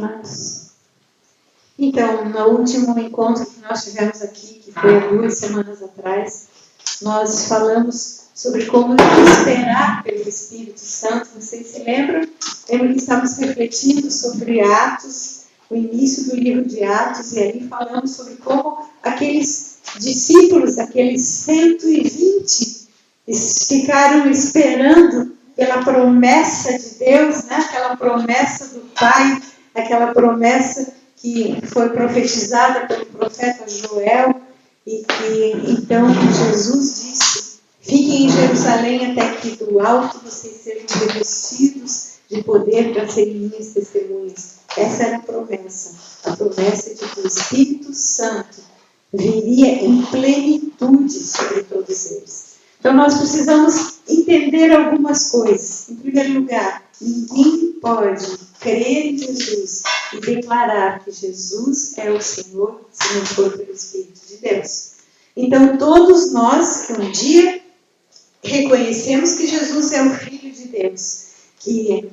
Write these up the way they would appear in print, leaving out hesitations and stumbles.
amados. Então, no último encontro que nós tivemos aqui, que foi há 2 semanas atrás, nós falamos sobre como esperar pelo Espírito Santo. Vocês se lembram? Lembram que estávamos refletindo sobre Atos, o início do livro de Atos, e aí falamos sobre como aqueles discípulos, aqueles 120, ficaram esperando pela promessa de Deus, né? Aquela promessa do Pai, aquela promessa que foi profetizada pelo profeta Joel, e que então Jesus disse: fiquem em Jerusalém até que do alto vocês sejam revestidos de poder para serem minhas testemunhas. Essa era a promessa de que o Espírito Santo viria em plenitude sobre todos eles. Então nós precisamos entender algumas coisas. Em primeiro lugar, ninguém pode crer em Jesus e declarar que Jesus é o Senhor se não for pelo Espírito de Deus. Então todos nós que um dia reconhecemos que Jesus é o Filho de Deus, que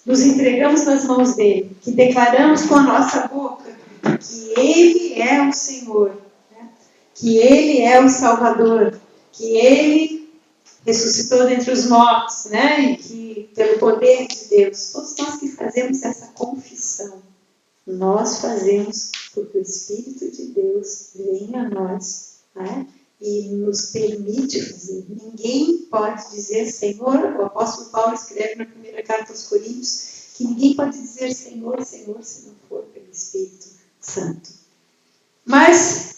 nos entregamos nas mãos dele, que declaramos com a nossa boca que ele é o Senhor, né? Que ele é o Salvador, que ele ressuscitou dentre os mortos, né? E que pelo poder de Deus, todos nós que fazemos essa confissão, nós fazemos porque o Espírito de Deus vem a nós, né? E nos permite fazer. Ninguém pode dizer Senhor, o apóstolo Paulo escreve na primeira carta aos Coríntios, que ninguém pode dizer Senhor, Senhor, se não for pelo Espírito Santo. Mas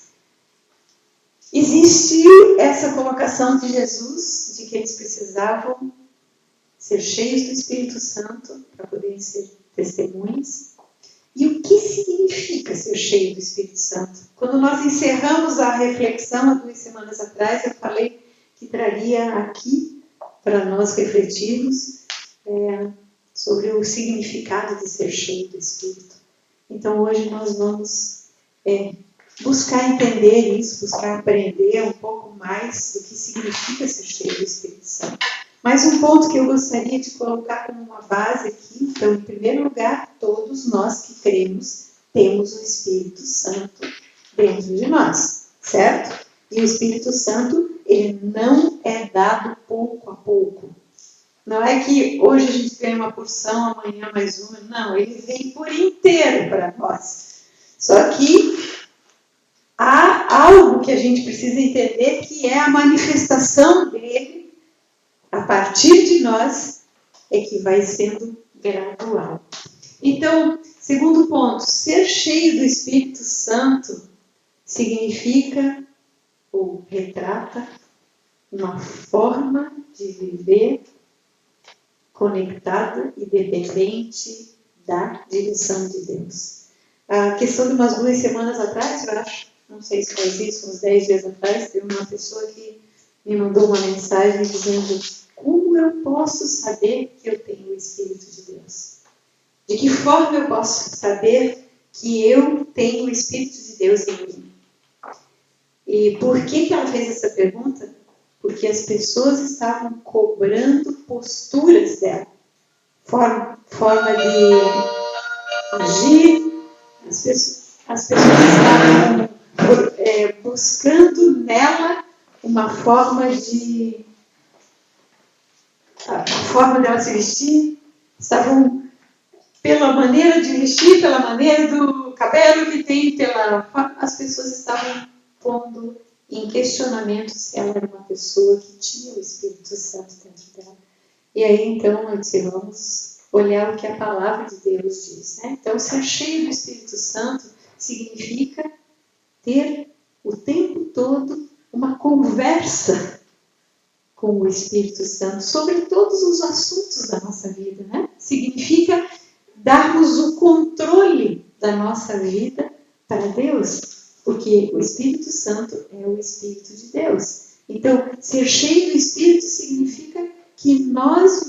existe essa colocação de Jesus, de que eles precisavam ser cheios do Espírito Santo para poderem ser testemunhas. E o que significa ser cheio do Espírito Santo? Quando nós encerramos a reflexão há 2 semanas atrás, eu falei que traria aqui para nós refletirmos sobre o significado de ser cheio do Espírito. Então hoje nós vamos buscar entender isso, buscar aprender um pouco mais do que significa ser cheio do Espírito Santo. Mas um ponto que eu gostaria de colocar como uma base aqui, então, em primeiro lugar, todos nós que cremos temos o Espírito Santo dentro de nós, certo? E o Espírito Santo, ele não é dado pouco a pouco. Não é que hoje a gente ganha uma porção, amanhã mais uma. Não, ele vem por inteiro para nós. Só que há algo que a gente precisa entender, que é a manifestação dele a partir de nós, é que vai sendo gradual. Então, segundo ponto, ser cheio do Espírito Santo significa ou retrata uma forma de viver conectada e dependente da direção de Deus. A questão de umas 2 semanas atrás, eu acho, não sei se faz isso, uns 10 dias atrás, teve uma pessoa que me mandou uma mensagem dizendo: como eu posso saber que eu tenho o Espírito de Deus? De que forma eu posso saber que eu tenho o Espírito de Deus em mim? E por que ela fez essa pergunta? Porque as pessoas estavam cobrando posturas dela, forma de agir. As pessoas estavam buscando nela uma forma de... a forma dela se vestir, estavam pela maneira de vestir, pela maneira do cabelo que tem, as pessoas estavam pondo em questionamento se ela era uma pessoa que tinha o Espírito Santo dentro dela. E aí então eu disse, vamos olhar o que a palavra de Deus diz, né? Então ser cheio do Espírito Santo significa ter o tempo todo uma conversa com o Espírito Santo sobre todos os assuntos da nossa vida, né? Significa darmos o controle da nossa vida para Deus, porque o Espírito Santo é o Espírito de Deus. Então, ser cheio do Espírito significa que nós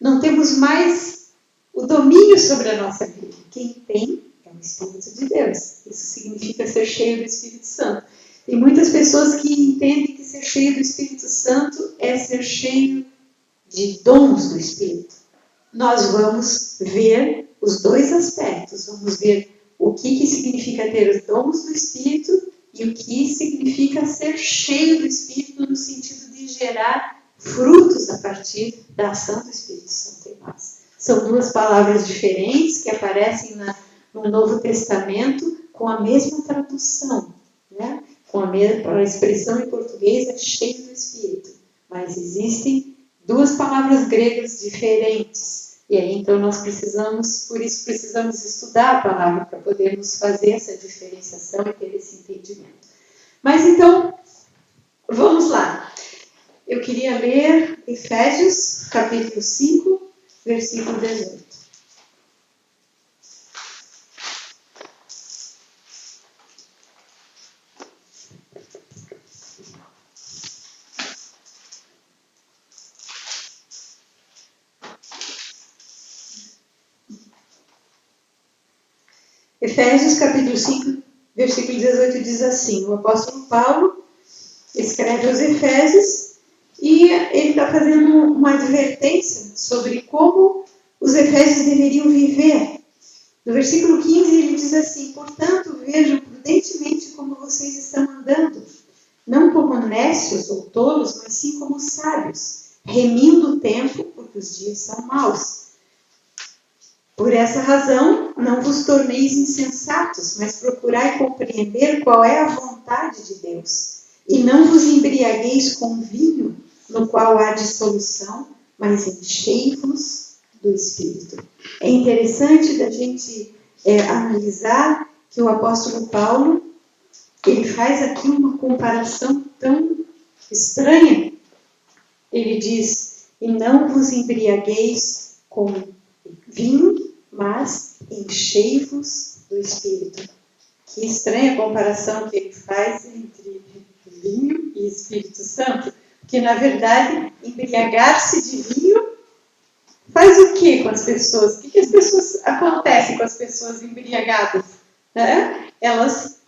não temos mais o domínio sobre a nossa vida. Quem tem é o Espírito de Deus. Isso significa ser cheio do Espírito Santo. Tem muitas pessoas que entendem que ser cheio do Espírito Santo é ser cheio de dons do Espírito. nós vamos ver os dois aspectos. Vamos ver o que significa ter os dons do Espírito e o que significa ser cheio do Espírito no sentido de gerar frutos a partir da ação do Espírito Santo em nós. São duas palavras diferentes que aparecem no Novo Testamento com a mesma tradução, né? Com a expressão em português é cheio do Espírito, mas existem duas palavras gregas diferentes. E aí, então, por isso precisamos estudar a palavra para podermos fazer essa diferenciação e ter esse entendimento. Mas então, vamos lá. Eu queria ler Efésios, capítulo 5, versículo 18. Efésios capítulo 5, versículo 18 diz assim: o apóstolo Paulo escreve aos Efésios e ele está fazendo uma advertência sobre como os Efésios deveriam viver. No versículo 15 ele diz assim: portanto, vejam prudentemente como vocês estão andando, não como nécios ou tolos, mas sim como sábios, remindo o tempo, porque os dias são maus. Por essa razão, não vos torneis insensatos, mas procurai compreender qual é a vontade de Deus. E não vos embriagueis com vinho, no qual há dissolução, mas enchei-vos do Espírito. É interessante da gente analisar que o apóstolo Paulo, ele faz aqui uma comparação tão estranha. Ele diz, e não vos embriagueis com vinho, mas enchei-vos do Espírito. Que estranha comparação que ele faz entre vinho e Espírito Santo. Porque, na verdade, embriagar-se de vinho faz o que com as pessoas? O que as pessoas acontece com as pessoas embriagadas? Elas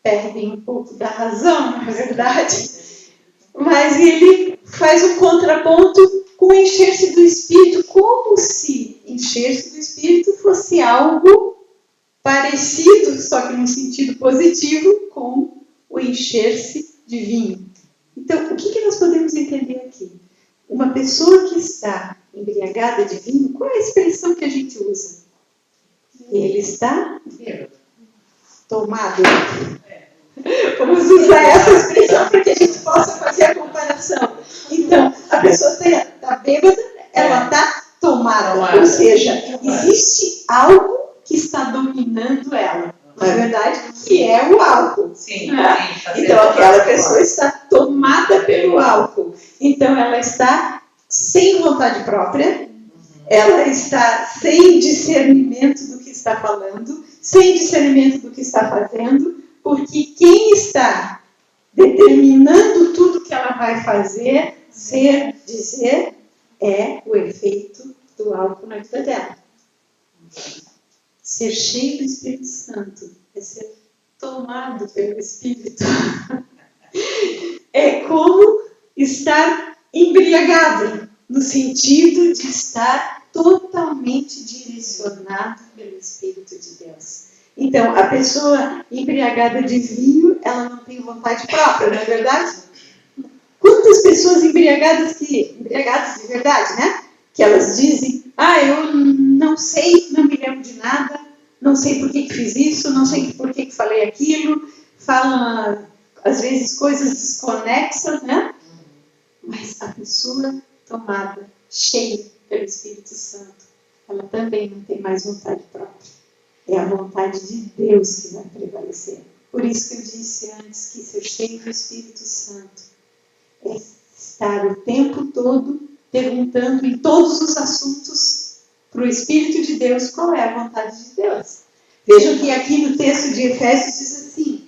perdem um pouco da razão, na verdade. Mas ele faz um contraponto com encher-se do Espírito, como se encher-se do Espírito fosse algo parecido, só que num sentido positivo, com o encher-se de vinho. Então, o que nós podemos entender aqui? Uma pessoa que está embriagada de vinho, qual é a expressão que a gente usa? Ele está tomado. Vamos usar essa expressão para que a gente possa fazer a comparação. Então, a pessoa está bêbada, ela está tomada. Ou seja, existe algo que está dominando ela. Na verdade, que é o álcool. Sim, então, aquela pessoa está tomada pelo álcool. Então, ela está sem vontade própria, ela está sem discernimento do que está falando, sem discernimento do que está fazendo, porque quem está determinando tudo que ela vai fazer, dizer, é o efeito do álcool na vida dela. Ser cheio do Espírito Santo é ser tomado pelo Espírito. É como estar embriagado, no sentido de estar totalmente direcionado pelo Espírito de Deus. Então, a pessoa embriagada de vinho, ela não tem vontade própria, não é verdade? Quantas pessoas embriagadas de verdade, né? Que elas dizem, eu não sei, não me lembro de nada, não sei por que fiz isso, não sei por que falei aquilo, falam, às vezes, coisas desconexas, né? Mas a pessoa tomada, cheia pelo Espírito Santo, ela também não tem mais vontade própria. É a vontade de Deus que vai prevalecer. Por isso que eu disse antes que ser cheio do Espírito Santo é estar o tempo todo perguntando em todos os assuntos para o Espírito de Deus qual é a vontade de Deus. Vejam que aqui no texto de Efésios diz assim,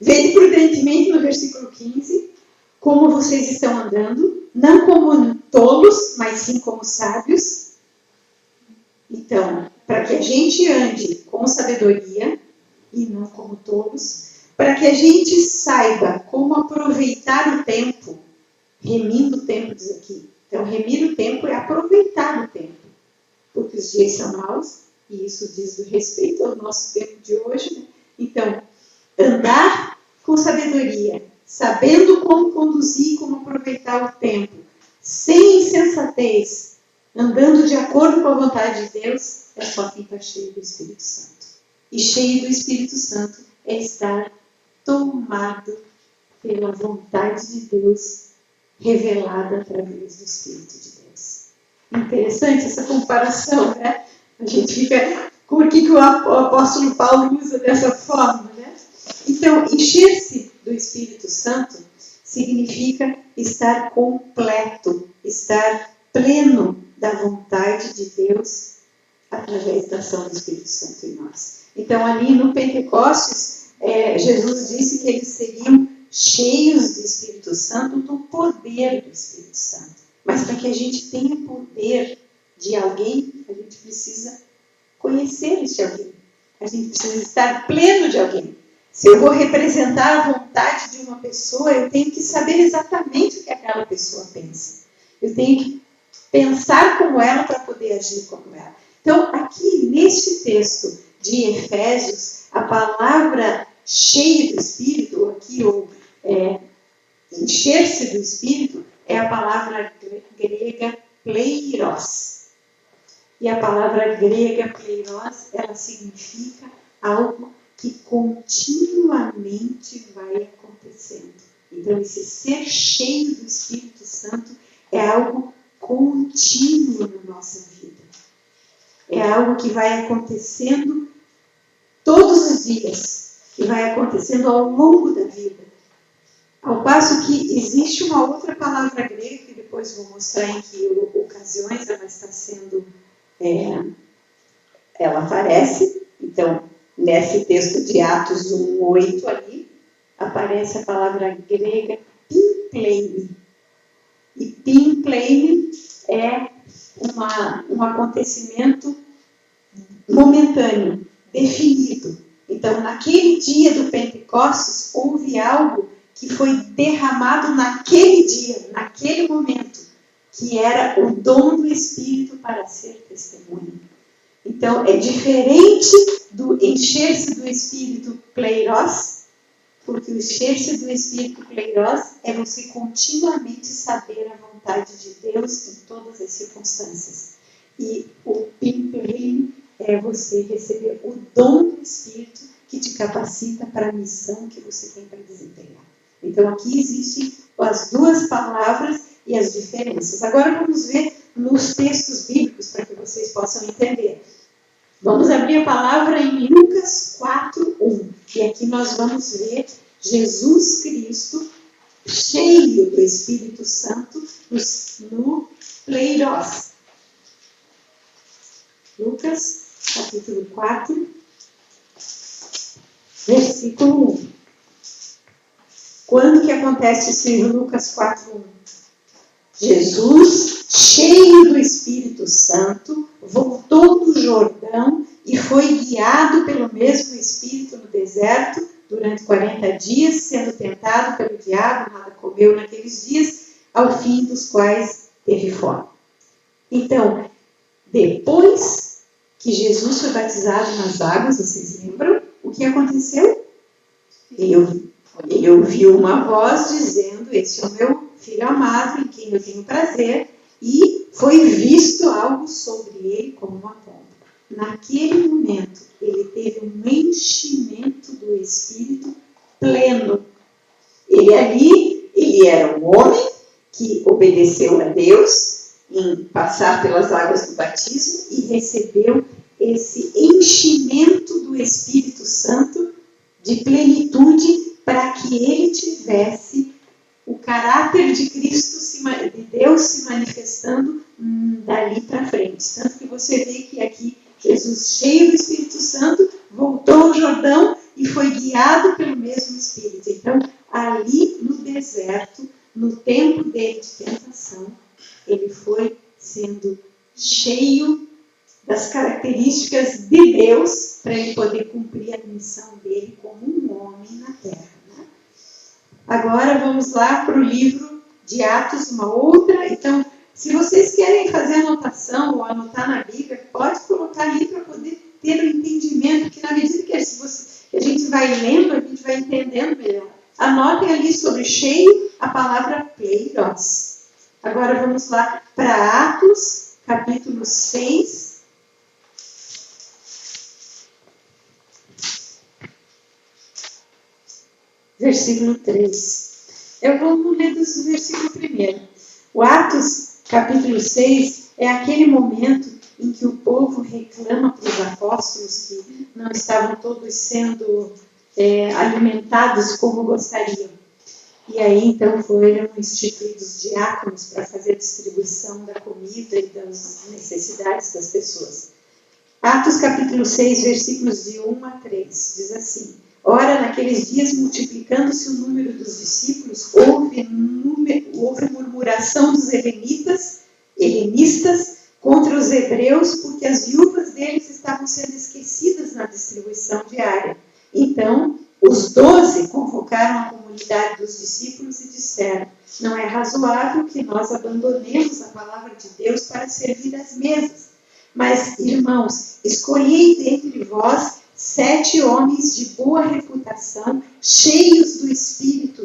vede prudentemente no versículo 15, como vocês estão andando, não como tolos, mas sim como sábios. Então, para que a gente ande com sabedoria e não como tolos, para que a gente saiba como aproveitar o tempo, remindo o tempo, diz aqui. Então, remir o tempo é aproveitar o tempo, porque os dias são maus, e isso diz respeito ao nosso tempo de hoje, né? Então, andar com sabedoria, sabendo como conduzir, como aproveitar o tempo, sem insensatez, andando de acordo com a vontade de Deus, é só quem está cheio do Espírito Santo. E cheio do Espírito Santo é estar tomado pela vontade de Deus, revelada através do Espírito de Deus. Interessante essa comparação, né? A gente fica... Por que o apóstolo Paulo usa dessa forma, né? Então, encher-se do Espírito Santo significa estar completo, estar pleno da vontade de Deus através da ação do Espírito Santo em nós. Então, ali no Pentecostes, Jesus disse que eles seriam cheios do Espírito Santo, do poder do Espírito Santo. Mas para que a gente tenha poder de alguém, a gente precisa conhecer esse alguém. A gente precisa estar pleno de alguém. Se eu vou representar a vontade de uma pessoa, eu tenho que saber exatamente o que aquela pessoa pensa. Eu tenho que pensar como ela para poder agir como ela. Então, aqui neste texto de Efésios, a palavra cheio do Espírito, aqui ou encher-se do Espírito, é a palavra grega pleiros. E a palavra grega pleiros, ela significa algo que continuamente vai acontecendo. Então, esse ser cheio do Espírito Santo é algo contínuo na nossa vida. É algo que vai acontecendo todos os dias, que vai acontecendo ao longo da vida. Ao passo que existe uma outra palavra grega, que depois vou mostrar em que ocasiões ela está sendo... ela aparece. Então, nesse texto de Atos 1:8 ali, aparece a palavra grega pimpleime. E pimpleime é um acontecimento momentâneo, definido. Então, naquele dia do Pentecostes, houve algo que foi derramado naquele dia, naquele momento, que era o dom do Espírito para ser testemunha. Então, é diferente do encher-se do Espírito pleiros, porque o encher-se do Espírito pleiros é você continuamente saber a vontade de Deus em todas as circunstâncias. E o pimpleime é você receber o dom do Espírito que te capacita para a missão que você tem para desempenhar. Então, aqui existem as duas palavras e as diferenças. Agora, vamos ver nos textos bíblicos, para que vocês possam entender. Vamos abrir a palavra em Lucas 4:1. E aqui nós vamos ver Jesus Cristo cheio do Espírito Santo no pleiros. Lucas, capítulo 4, versículo 1. Quando que acontece isso em Lucas 4:1? Jesus, cheio do Espírito Santo, voltou do Jordão e foi guiado pelo mesmo Espírito no deserto durante 40 dias, sendo tentado pelo diabo, nada comeu naqueles dias, ao fim dos quais teve fome. Então, depois que Jesus foi batizado nas águas, vocês lembram? O que aconteceu? Ele ouviu uma voz dizendo: "Esse é o meu filho amado, em quem eu tenho prazer", e foi visto algo sobre ele como uma pomba. Naquele momento, ele teve um enchimento do Espírito pleno. Ele era um homem que obedeceu a Deus em passar pelas águas do batismo e recebeu esse enchimento do Espírito Santo de plenitude para que ele tivesse o caráter de Cristo, de Deus se manifestando dali para frente. Tanto que você vê que aqui Jesus, cheio do Espírito Santo, voltou ao Jordão e foi guiado pelo mesmo Espírito. Então, ali no deserto, no tempo dele de tentação, ele foi sendo cheio das características de Deus para ele poder cumprir a missão dele como um homem na terra. Agora vamos lá para o livro de Atos, uma outra. Então, Se vocês querem fazer anotação ou anotar na Bíblia, pode colocar ali para poder ter o entendimento, que na medida que a gente vai lendo, a gente vai entendendo melhor. Anotem ali sobre cheio a palavra pleiros. Agora vamos lá para Atos, capítulo 6. Versículo 3. Eu vou ler do versículo 1. O Atos, capítulo 6, é aquele momento em que o povo reclama para os apóstolos que não estavam todos sendo alimentados como gostariam. E aí, então, foram instituídos diáconos para fazer a distribuição da comida e das necessidades das pessoas. Atos, capítulo 6, versículos de 1 a 3, diz assim: Ora, naqueles dias, multiplicando-se o número dos discípulos, houve murmuração dos helenistas contra os hebreus, porque as viúvas deles estavam sendo esquecidas na distribuição diária. Então, os 12 convocaram a comunidade dos discípulos e disseram: não é razoável que nós abandonemos a palavra de Deus para servir às mesas. Mas, irmãos, escolhei dentre vós 7 homens de boa reputação, cheios do Espírito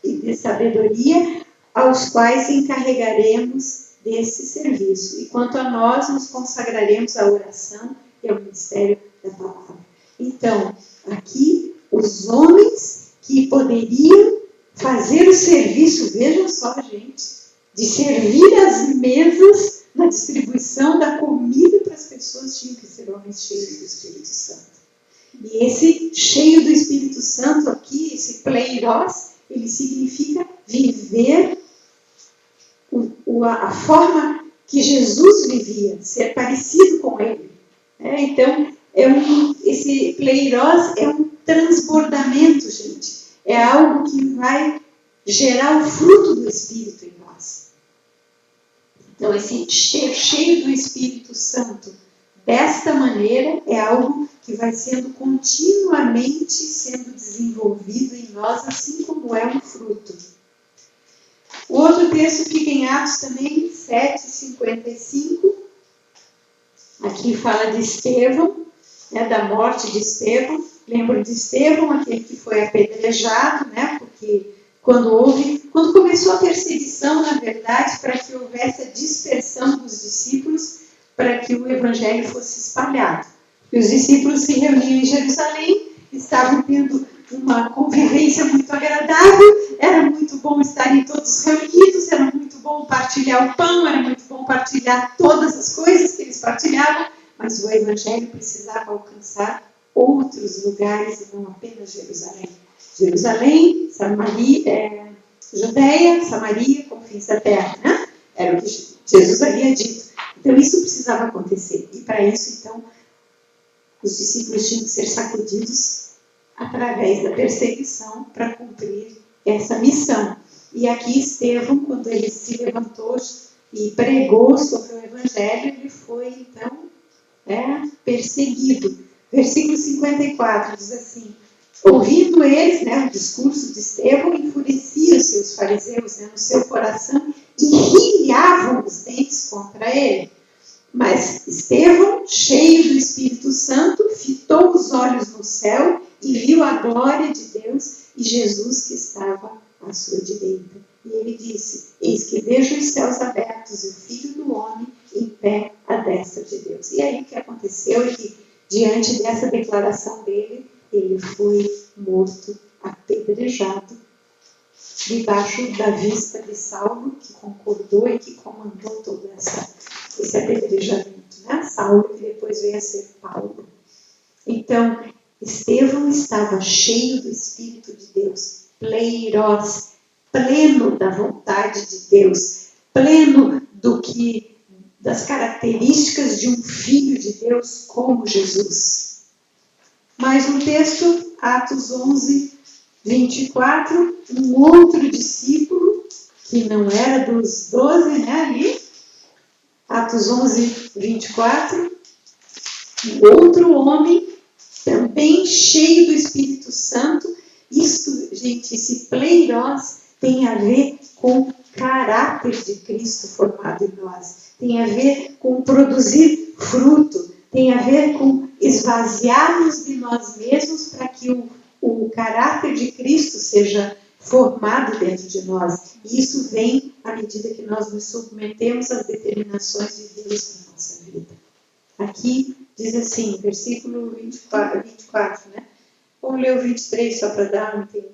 e de sabedoria, aos quais encarregaremos desse serviço. E quanto a nós, nos consagraremos à oração e ao ministério da palavra. Então, aqui, os homens que poderiam fazer o serviço, vejam só, gente, de servir as mesas na distribuição da comida para as pessoas, tinham que ser homens cheios do Espírito Santo. E esse cheio do Espírito Santo aqui, esse pleiros, ele significa viver a forma que Jesus vivia, ser parecido com ele. Então, esse pleiros é um transbordamento, gente. É algo que vai gerar o fruto do Espírito em nós. Então, esse cheio do Espírito Santo, desta maneira, é algo que vai sendo continuamente sendo desenvolvido em nós, assim como é um fruto. O outro texto fica em Atos também, 7:55. Aqui fala de Estevão, da morte de Estevão. Lembram de Estevão, aquele que foi apedrejado, porque quando começou a perseguição, na verdade, para que houvesse a dispersão dos discípulos, para que o evangelho fosse espalhado. E os discípulos se reuniam em Jerusalém, estavam tendo uma convivência muito agradável, era muito bom estarem todos reunidos, era muito bom partilhar o pão, era muito bom partilhar todas as coisas que eles partilhavam, mas o evangelho precisava alcançar outros lugares e não apenas Jerusalém. Jerusalém, Judeia, Samaria, confins da terra, Era o que Jesus havia dito. Então isso precisava acontecer. E para isso, então, os discípulos tinham que ser sacudidos através da perseguição para cumprir essa missão. E aqui Estevão, quando ele se levantou e pregou sobre o Evangelho, ele foi, então, perseguido. Versículo 54 diz assim: ouvindo eles, o discurso de Estevão, enfureciam-se os fariseus no seu coração e rilhavam os dentes contra ele. Mas Estevão, cheio do Espírito Santo, fitou os olhos no céu e viu a glória de Deus e Jesus que estava à sua direita. E ele disse: eis que vejo os céus abertos e o Filho do Homem em pé à destra de Deus. E aí o que aconteceu é que, diante dessa declaração dele, ele foi morto, apedrejado, debaixo da vista de Saulo, que concordou e que comandou todo esse apedrejamento. Saulo, que depois veio a ser Paulo. Então, Estevão estava cheio do Espírito de Deus, pleiros, pleno da vontade de Deus, pleno das características de um filho de Deus como Jesus. Mais um texto, Atos 11, 24, um outro discípulo, que não era dos 12, ali, Atos 11, 24, um outro homem, também cheio do Espírito Santo. Isto, gente, esse pleiros tem a ver com caráter de Cristo formado em nós. Tem a ver com produzir fruto. Tem a ver com esvaziar-nos de nós mesmos para que o caráter de Cristo seja formado dentro de nós. E isso vem à medida que nós nos submetemos às determinações de Deus na nossa vida. Aqui diz assim, versículo 24, né? Vamos ler o 23 só para dar um tempo.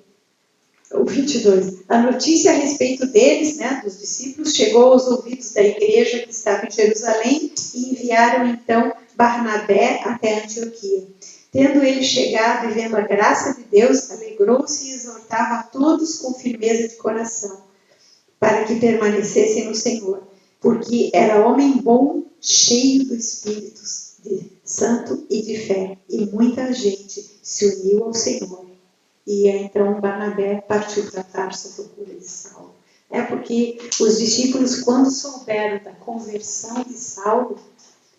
O 22. A notícia a respeito deles, né, dos discípulos, chegou aos ouvidos da igreja que estava em Jerusalém e enviaram então Barnabé até Antioquia. Tendo ele chegado e vendo a graça de Deus, alegrou-se e exortava a todos com firmeza de coração, para que permanecessem no Senhor, porque era homem bom, cheio do Espírito Santo e de fé, e muita gente se uniu ao Senhor. E então Barnabé partiu para Tarso à procura de Saulo. É porque os discípulos, quando souberam da conversão de Saulo,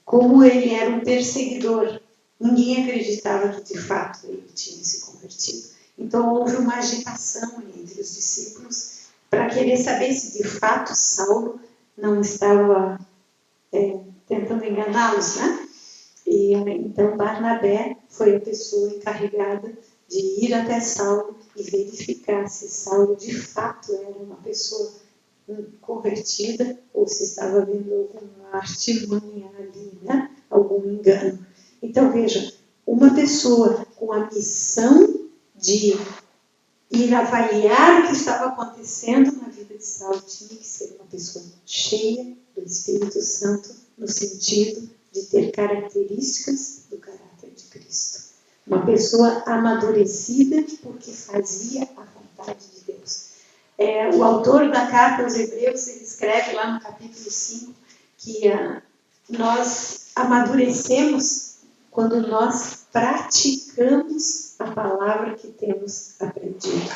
como ele era um perseguidor, ninguém acreditava que de fato ele tinha se convertido. Então houve uma agitação entre os discípulos para querer saber se de fato Saulo não estava tentando enganá-los, né? E então Barnabé foi a pessoa encarregada de ir até Saulo e verificar se Saulo de fato era uma pessoa convertida ou se estava havendo alguma artimanha ali, né? Algum engano. Então veja, uma pessoa com a missão de ir avaliar o que estava acontecendo na vida de Saulo tinha que ser uma pessoa cheia do Espírito Santo, no sentido de ter características do caráter de Cristo. Uma pessoa amadurecida porque fazia a vontade de Deus. O autor da carta aos Hebreus, ele escreve lá no capítulo 5 que nós amadurecemos quando nós praticamos a palavra que temos aprendido.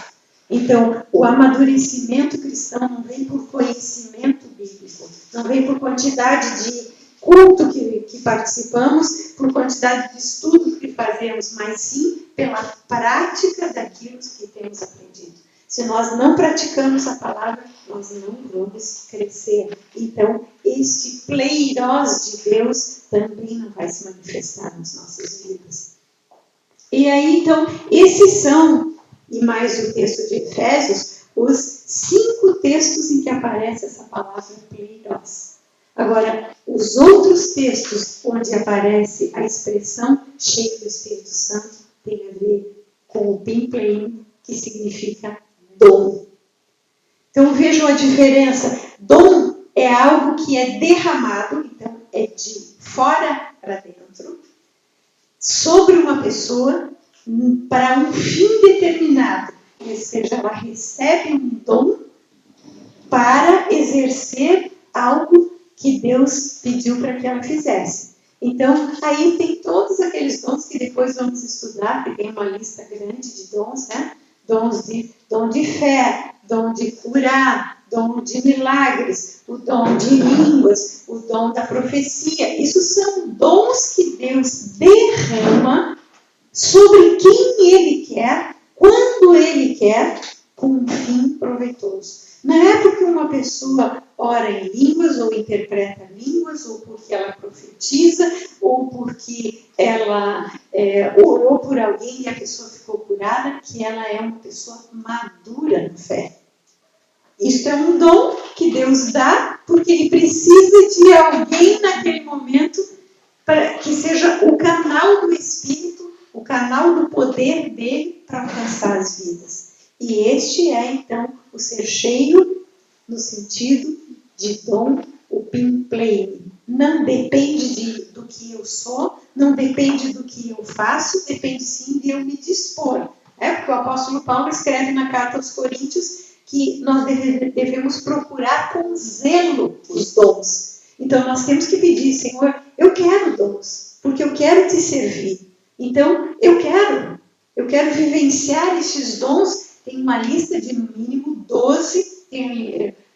Então, o amadurecimento cristão não vem por conhecimento bíblico, não vem por quantidade de culto que participamos, por quantidade de estudo que fazemos, mas sim pela prática daquilo que temos aprendido. Se nós não praticamos a palavra, nós não vamos crescer. Então, este pleiros de Deus também não vai se manifestar nas nossas vidas. E aí, então, esses são, e mais o texto de Efésios, os 5 textos em que aparece essa palavra pleiros. Agora, os outros textos onde aparece a expressão cheio do Espírito Santo tem a ver com o pimplein, que significa dom. Então vejam a diferença. Dom é algo que é derramado, então é de fora para dentro, sobre uma pessoa para um fim determinado. Ou seja, ela recebe um dom para exercer algo que Deus pediu para que ela fizesse. Então, aí tem todos aqueles dons que depois vamos estudar, que tem uma lista grande de dons, né? Dom de fé, dom de curar, dom de milagres, o dom de línguas, o dom da profecia. Isso são dons que Deus derrama sobre quem Ele quer, quando Ele quer, com um fim proveitoso. Não é porque uma pessoa ora em línguas, ou interpreta línguas, ou porque ela profetiza, ou porque ela orou por alguém e a pessoa ficou curada, que ela é uma pessoa madura na fé. Isto é um dom que Deus dá, porque Ele precisa de alguém naquele momento para que seja o canal do Espírito, o canal do poder dele para alcançar as vidas. E este é, então, o ser cheio no sentido de dom, o pimplein. Não depende do que eu sou, não depende do que eu faço, depende sim de eu me dispor. Porque o apóstolo Paulo escreve na carta aos Coríntios que nós devemos procurar com zelo os dons. Então nós temos que pedir, Senhor, eu quero dons, porque eu quero te servir. Então eu quero vivenciar estes dons. Tem uma lista de no mínimo 12,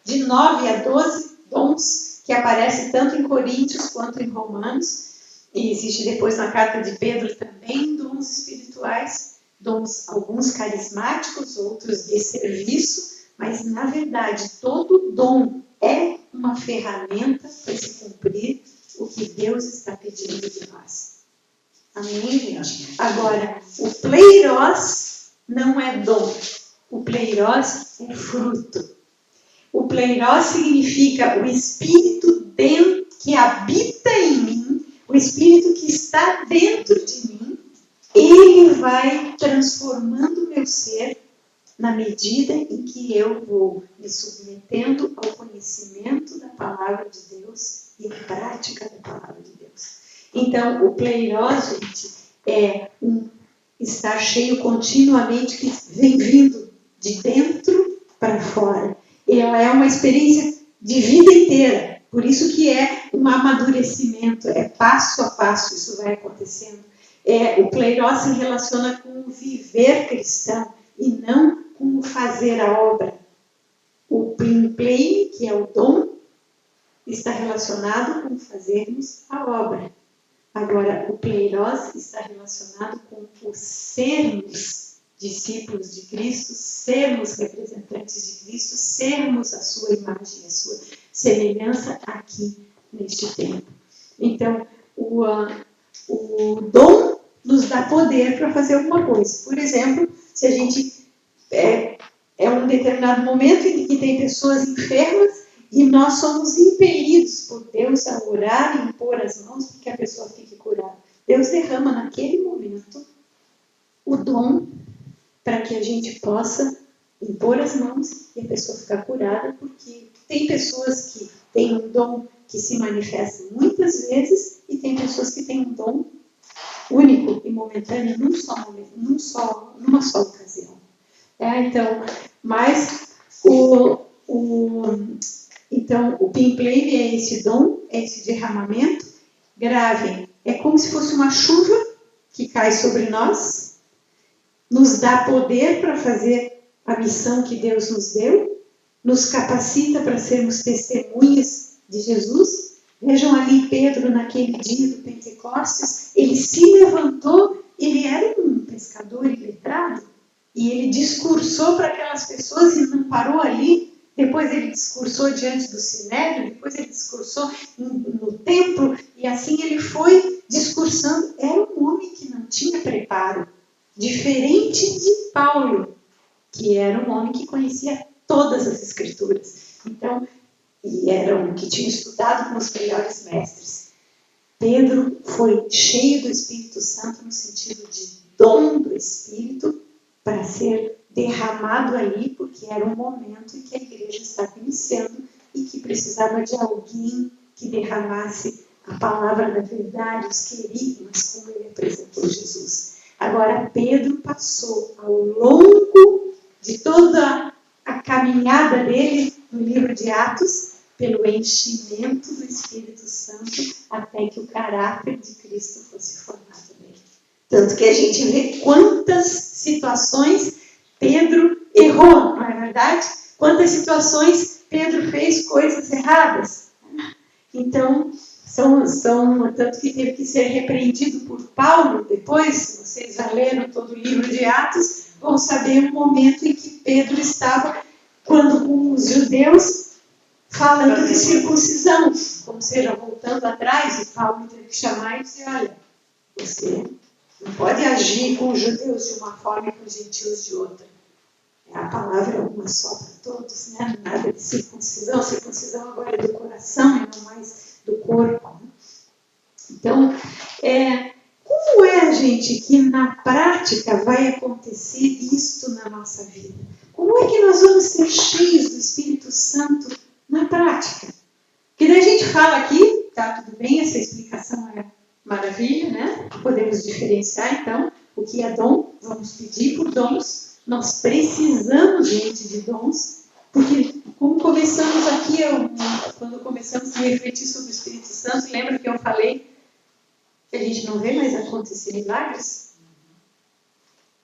de 9 a 12 dons que aparecem tanto em Coríntios quanto em Romanos. E existe depois na carta de Pedro também dons espirituais, dons alguns carismáticos, outros de serviço, Mas, na verdade, todo dom é uma ferramenta para se cumprir o que Deus está pedindo de nós. Amém, gente? Agora, o pleiros não é dom. O pleiros é fruto. O pleiros significa o Espírito dentro, que habita em mim, o Espírito que está dentro de mim. Ele vai transformando o meu ser na medida em que eu vou me submetendo ao conhecimento da palavra de Deus e à prática da palavra de Deus. Então, o pleiros, gente, é estar cheio continuamente, que vem vindo de dentro para fora. Ela é uma experiência de vida inteira. Por isso que é um amadurecimento, é passo a passo isso vai acontecendo. O pleiros se relaciona com o viver cristão e não com o fazer a obra. O play, que é o dom, está relacionado com fazermos a obra. Agora, o pleiros está relacionado com o sermos discípulos de Cristo, sermos representantes de Cristo, sermos a sua imagem, a sua semelhança aqui neste tempo. Então, o dom nos dá poder para fazer alguma coisa. Por exemplo, se a gente é um determinado momento em que tem pessoas enfermas e nós somos impelidos por Deus a orar e impor as mãos para que a pessoa fique curada. Deus derrama naquele momento o dom para que a gente possa impor as mãos e a pessoa ficar curada, porque tem pessoas que têm um dom que se manifesta muitas vezes e tem pessoas que têm um dom único e momentâneo numa só ocasião. Então, mas então, o Pimplane é esse dom, é esse derramamento. Gravem, é como se fosse uma chuva que cai sobre nós, nos dá poder para fazer a missão que Deus nos deu, nos capacita para sermos testemunhas de Jesus. Vejam ali Pedro naquele dia do Pentecostes, ele se levantou, ele era um pescador iletrado, e ele discursou para aquelas pessoas e não parou ali. Depois ele discursou diante do Sinédrio, depois ele discursou no templo, e assim ele foi discursando. Era um homem que não tinha preparo, diferente de Paulo, que era um homem que conhecia todas as Escrituras. Então, e era um que tinha estudado com os melhores mestres. Pedro foi cheio do Espírito Santo no sentido de dom do Espírito para ser derramado ali, porque era um momento em que a igreja estava iniciando e que precisava de alguém que derramasse a palavra da verdade, os querigmas, como ele apresentou Jesus. Agora, Pedro passou ao longo de toda a caminhada dele no livro de Atos, pelo enchimento do Espírito Santo, até que o caráter de Cristo fosse formado nele. Tanto que a gente vê quantas situações Pedro errou, não é verdade? Quantas situações Pedro fez coisas erradas. Então, tanto que teve que ser repreendido por Paulo. Depois, se vocês já leram todo o livro de Atos, vão saber o momento em que Pedro estava, quando com os judeus, falando de circuncisão, como seja, voltando atrás, e Paulo teve que chamar e dizer, olha, você não pode agir com os judeus de uma forma e com os gentios de outra. A palavra é uma só para todos, né? Nada de circuncisão. Circuncisão agora é do coração e não mais do corpo. Então, como é, gente, que na prática vai acontecer isto na nossa vida? Como é que nós vamos ser cheios do Espírito Santo na prática? Porque daí a gente fala aqui, tá tudo bem, essa explicação é maravilha, né? Podemos diferenciar, então, o que é dom, vamos pedir por dons. Nós precisamos, gente, de dons, porque como começamos aqui, quando começamos a refletir sobre o Espírito Santo, lembra que eu falei que a gente não vê mais acontecer milagres?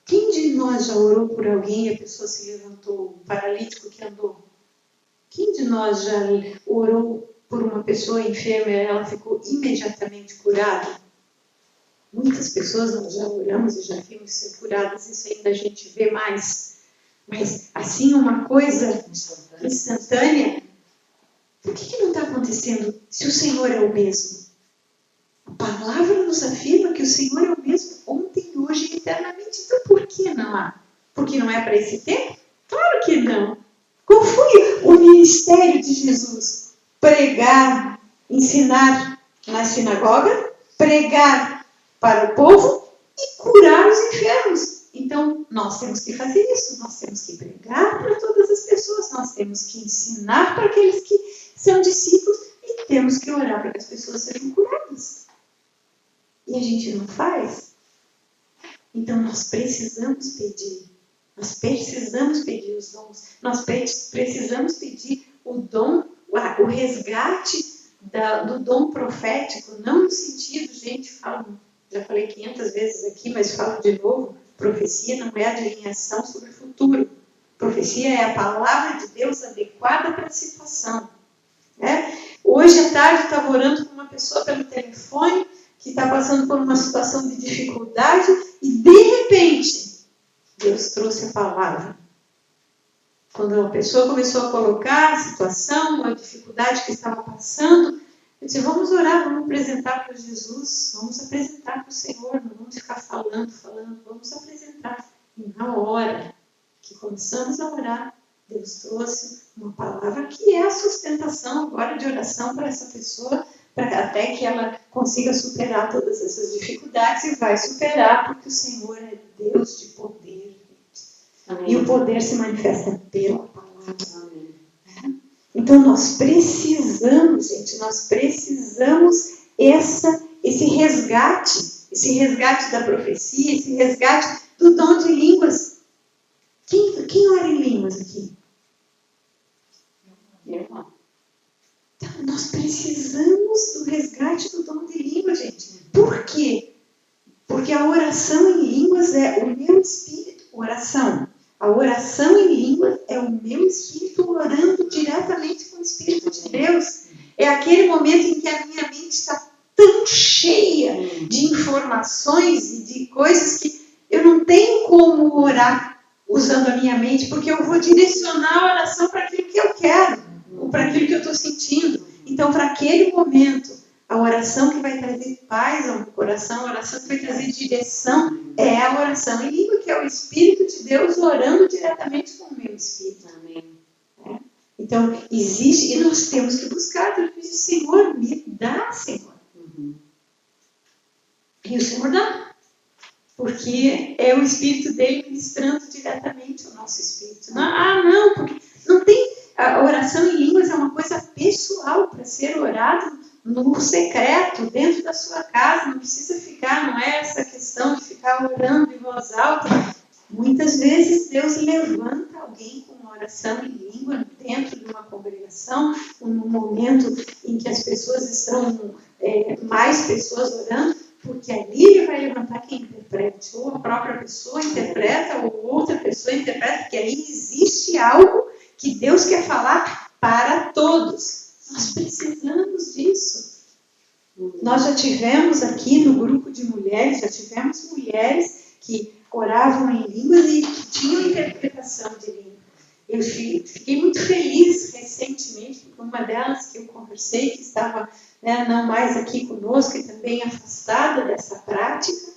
Quem de nós já orou por alguém e a pessoa se levantou, um paralítico que andou? Quem de nós já orou por uma pessoa enferma e ela ficou imediatamente curada? Muitas pessoas nós já oramos e já vimos ser curadas, isso ainda a gente vê mais. Mas, assim, uma coisa instantânea, por que não está acontecendo se o Senhor é o mesmo? A palavra nos afirma que o Senhor é o mesmo ontem, hoje e eternamente. Então, por que não há? Porque não é para esse tempo? Claro que não. Qual foi o ministério de Jesus? Pregar, ensinar na sinagoga, pregar para o povo e curar os enfermos. Então, nós temos que fazer isso. Nós temos que pregar para todas as pessoas. Nós temos que ensinar para aqueles que são discípulos e temos que orar para que as pessoas sejam curadas. E a gente não faz. Então, nós precisamos pedir. Nós precisamos pedir os dons. Nós precisamos pedir o dom, o resgate do dom profético. Não no sentido, gente, já falei 500 vezes aqui, mas falo de novo. Profecia não é adivinhação sobre o futuro. Profecia é a palavra de Deus adequada para a situação. Hoje à tarde eu estava orando com uma pessoa pelo telefone que está passando por uma situação de dificuldade e, de repente, Deus trouxe a palavra. Quando a pessoa começou a colocar a situação, a dificuldade que estava passando, eu disse, vamos orar, vamos apresentar para Jesus, vamos apresentar para o Senhor, não vamos ficar falando, vamos apresentar. E na hora que começamos a orar, Deus trouxe uma palavra que é a sustentação agora de oração para essa pessoa, até que ela consiga superar todas essas dificuldades e vai superar, porque o Senhor é Deus de poder. Amém. E o poder se manifesta pela palavra. Amém. Então nós precisamos, gente, esse resgate da profecia, esse resgate do dom de línguas. Quem ora em línguas aqui? Então, nós precisamos do resgate do dom de língua, gente. Por quê? Porque a oração em línguas é o meu espírito. A oração em línguas é o meu espírito orando diretamente com o Espírito de Deus. É aquele momento em que a minha mente está tão cheia de informações e de coisas que eu não tenho como orar usando a minha mente, porque eu vou direcionar a oração para aquilo que eu quero, ou para aquilo que eu estou sentindo. Então, para aquele momento, a oração que vai trazer paz ao meu coração, a oração que vai trazer direção, é a oração em língua, que é o Espírito de Deus orando diretamente com o meu Espírito. Amém. Então, existe, e nós temos que buscar, eu disse, Senhor, me dá, Senhor. E o Senhor dá. Porque é o Espírito dele ministrando diretamente o nosso Espírito. Não, porque não tem... A oração em línguas é uma coisa pessoal para ser orado no secreto, dentro da sua casa. Não precisa ficar, não é essa questão de ficar orando em voz alta. Muitas vezes Deus levanta alguém com uma oração em língua dentro de uma congregação, num momento em que as pessoas estão, mais pessoas orando, porque ali ele vai levantar quem interprete, ou a própria pessoa interpreta, ou outra pessoa interpreta, porque aí existe algo que Deus quer falar para todos. Nós precisamos disso. Nós já tivemos aqui no grupo de mulheres, que oravam em línguas e que tinham interpretação de língua. Eu fiquei muito feliz recentemente, porque uma delas que eu conversei, que estava não mais aqui conosco e também afastada dessa prática,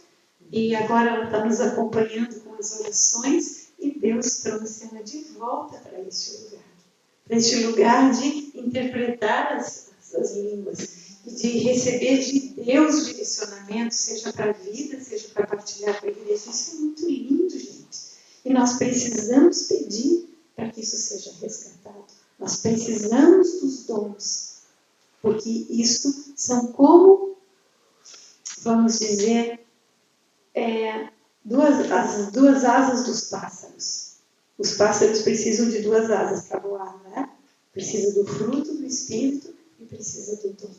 e agora ela está nos acompanhando com as orações, e Deus trouxe ela de volta para este lugar de interpretar as línguas, e de receber de Deus direcionamento, seja para a vida, seja para partilhar com a igreja. Isso é muito lindo, gente. E nós precisamos pedir para que isso seja resgatado. Nós precisamos dos dons, porque isso são como, vamos dizer, as duas asas dos pássaros. Os pássaros precisam de duas asas para voar, né? Precisa do fruto do Espírito e precisa do dom.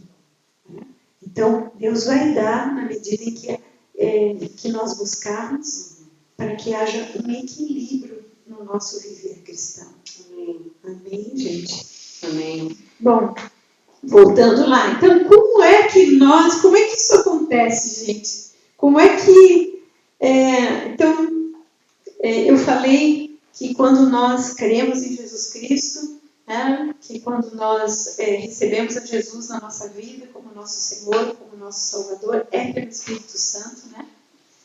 Né? Então, Deus vai dar na medida em que nós buscarmos, para que haja um equilíbrio no nosso viver cristão. Amém. Amém, gente? Amém. Bom, voltando lá. Então, como é que isso acontece, gente? Como é que... eu falei que quando nós cremos em Jesus Cristo, né, que quando nós recebemos a Jesus na nossa vida como nosso Senhor, como nosso Salvador, é pelo Espírito Santo, né?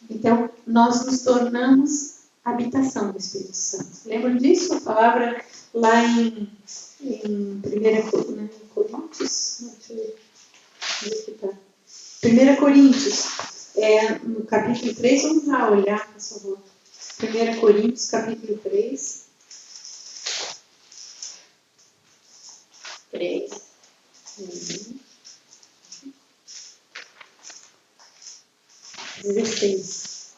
Então, nós nos tornamos habitação do Espírito Santo. Lembram disso? A palavra lá em 1 Coríntios? Não, deixa eu ver. Onde é que tá? 1 Coríntios, no capítulo 3, vamos lá olhar, por favor. 1 Coríntios, capítulo 3. 3. 16.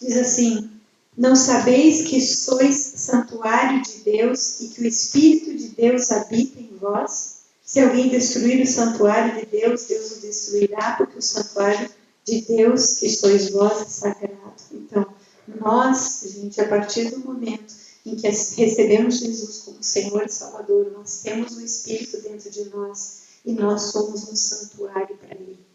Diz assim: não sabeis que sois santuário de Deus e que o Espírito de Deus habita em vós? Se alguém destruir o santuário de Deus, Deus o destruirá, porque o santuário de Deus, que sois vós, é sagrado. Então, nós, gente, a partir do momento em que recebemos Jesus como Senhor e Salvador, nós temos o Espírito dentro de nós e nós somos um santuário para Ele.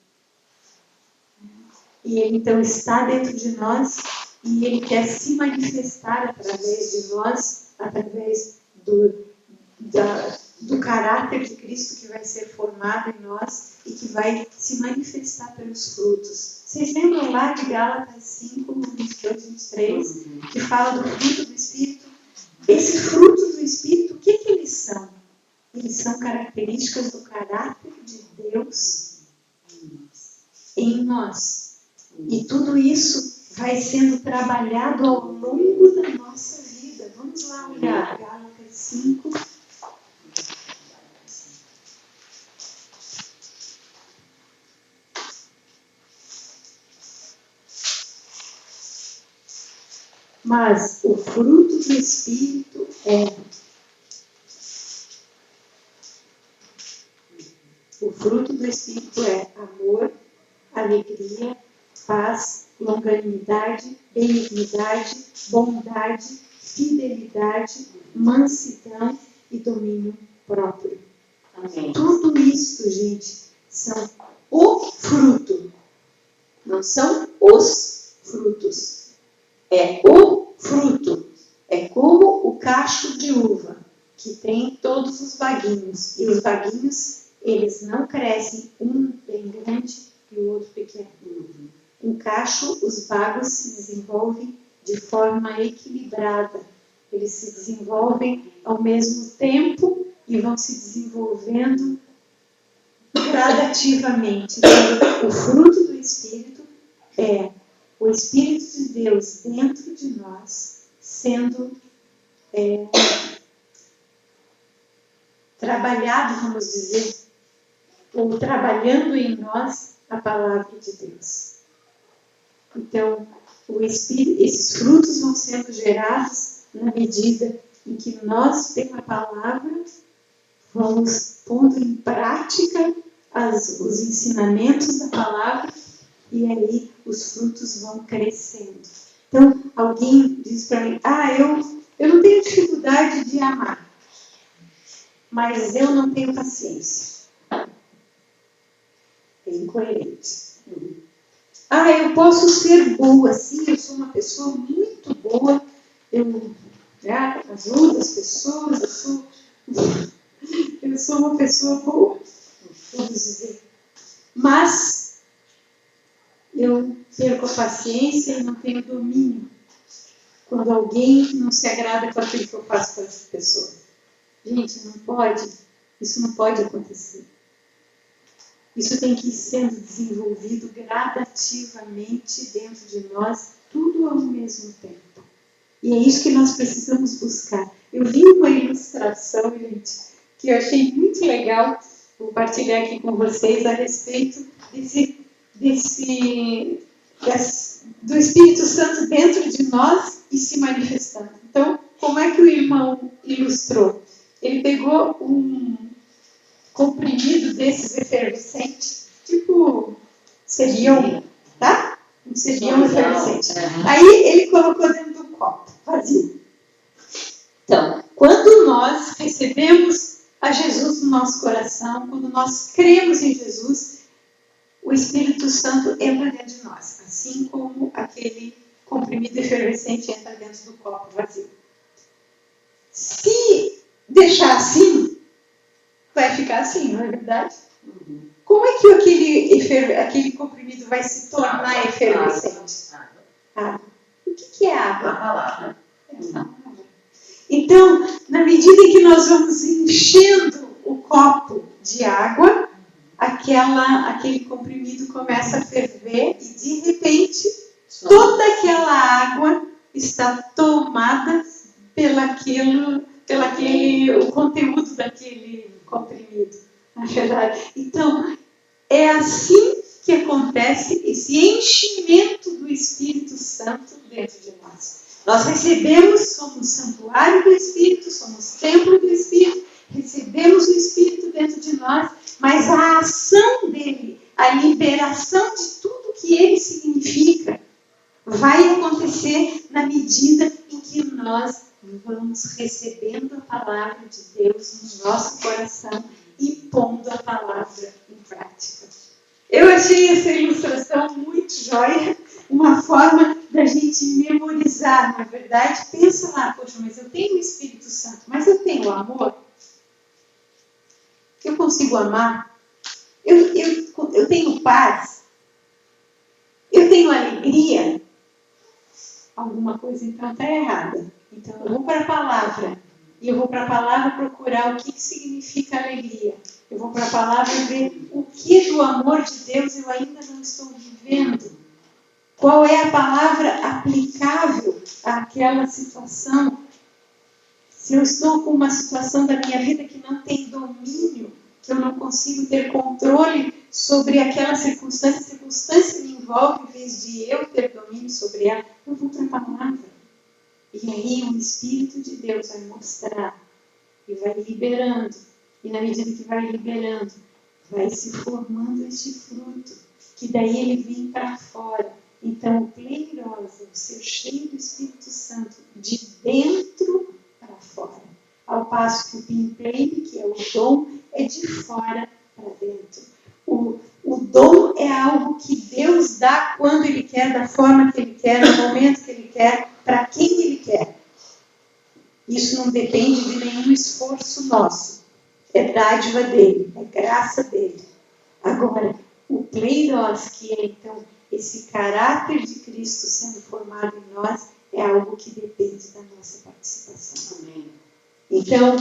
E Ele, então, está dentro de nós e Ele quer se manifestar através de nós, através do caráter de Cristo que vai ser formado em nós e que vai se manifestar pelos frutos. Vocês lembram lá de Gálatas 5, 22, 23, que fala do fruto do Espírito? Esses frutos do Espírito, o que eles são? Eles são características do caráter de Deus em nós. E tudo isso vai sendo trabalhado ao longo da nossa vida. Vamos lá olhar Gálatas 5. Mas o fruto do Espírito é... O fruto do Espírito é amor, alegria, paz, longanimidade, benignidade, bondade, fidelidade, mansidão e domínio próprio. Amém. Tudo isso, gente, são o fruto. Não são os frutos. É o fruto. É como o cacho de uva, que tem todos os vaguinhos. E os vaguinhos, eles não crescem, um bem grande e o outro pequeno. Um cacho, os vagos se desenvolvem de forma equilibrada. Eles se desenvolvem ao mesmo tempo e vão se desenvolvendo gradativamente. Então, o fruto do Espírito é o Espírito de Deus dentro de nós, sendo trabalhado, vamos dizer, ou trabalhando em nós a palavra de Deus. Então, esses frutos vão sendo gerados na medida em que nós, pela palavra, vamos pondo em prática os ensinamentos da palavra e aí os frutos vão crescendo. Então, alguém diz para mim, eu não tenho dificuldade de amar, mas eu não tenho paciência. É incoerente. Eu posso ser boa, sim, eu sou uma pessoa muito boa, eu ajudo as pessoas, eu sou uma pessoa boa, vamos dizer. Mas eu perco a paciência e não tenho domínio quando alguém não se agrada com aquilo que eu faço para essa pessoa. Gente, isso não pode acontecer. Isso tem que ir sendo desenvolvido gradativamente dentro de nós, tudo ao mesmo tempo. E é isso que nós precisamos buscar. Eu vi uma ilustração, gente, que eu achei muito legal compartilhar aqui com vocês a respeito do Espírito Santo dentro de nós e se manifestando. Então, como é que o irmão ilustrou? Ele pegou um comprimido desses efervescentes, tipo serião, tá? Um serião efervescente. Aí ele colocou dentro do copo, vazio. Então, quando nós recebemos a Jesus no nosso coração, quando nós cremos em Jesus, o Espírito Santo entra dentro de nós, assim como aquele comprimido efervescente entra dentro do copo vazio. Se deixar assim, vai ficar assim, não é verdade? Como é que aquele comprimido vai se tornar efervescente? Água. O que é água? A palavra. Então, na medida em que nós vamos enchendo o copo de água, aquele comprimido começa a ferver e, de repente, toda aquela água está tomada o conteúdo daquele comprimido. Na verdade. Então, é assim que acontece esse enchimento do Espírito Santo dentro de nós. Nós recebemos, somos santuário do Espírito, somos templo do Espírito, recebemos o Espírito dentro de nós, mas a ação dele, a liberação de tudo que ele significa, vai acontecer na medida em que nós vamos recebendo a palavra de Deus no nosso coração e pondo a palavra em prática. Eu achei essa ilustração muito jóia, uma forma da gente memorizar, na verdade. Pensa lá, poxa, mas eu tenho o Espírito Santo, mas eu tenho amor? Eu consigo amar? Eu tenho paz? Eu tenho alegria? Alguma coisa então está errada. Então eu vou para a palavra. E eu vou para a palavra procurar o que significa alegria. Eu vou para a palavra ver o que do amor de Deus eu ainda não estou vivendo. Qual é a palavra aplicável àquela situação? Se eu estou com uma situação da minha vida que não tem domínio, que eu não consigo ter controle sobre aquela circunstância, a circunstância me envolve, em vez de eu ter domínio sobre ela, eu vou para a palavra. E aí o Espírito de Deus vai mostrar e vai liberando. E na medida que vai liberando, vai se formando este fruto, que daí ele vem para fora. Então o pleiros, o ser cheio do Espírito Santo, de dentro para fora. Ao passo que o pimpleime, que é o dom, é de fora para dentro. O dom é algo que Deus dá quando Ele quer, da forma que Ele quer, no momento que Ele quer, para quem Ele quer. Isso não depende de nenhum esforço nosso. É dádiva dEle, é graça dEle. Agora, o pleiros, que é então esse caráter de Cristo sendo formado em nós, é algo que depende da nossa participação. Amém. Então,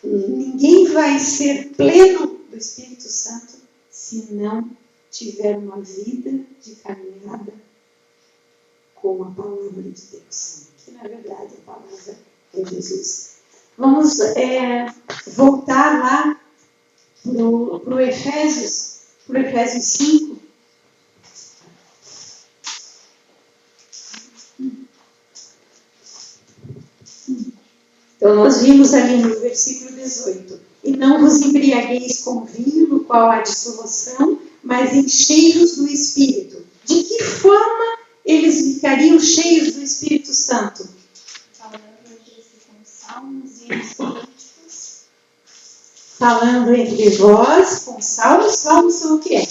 ninguém vai ser pleno do Espírito Santo se não tiver uma vida de caminhada com a palavra de Deus, que na verdade a palavra é Jesus. Vamos voltar lá para o Efésios 5. Então, nós vimos ali no versículo 18: e não vos embriagueis com vinho, no qual há dissolução, mas enchei-vos do Espírito. De que forma eles ficariam cheios do Espírito Santo? Falando com salmos e cânticos. Falando entre vós com salmos. Salmos são o quê?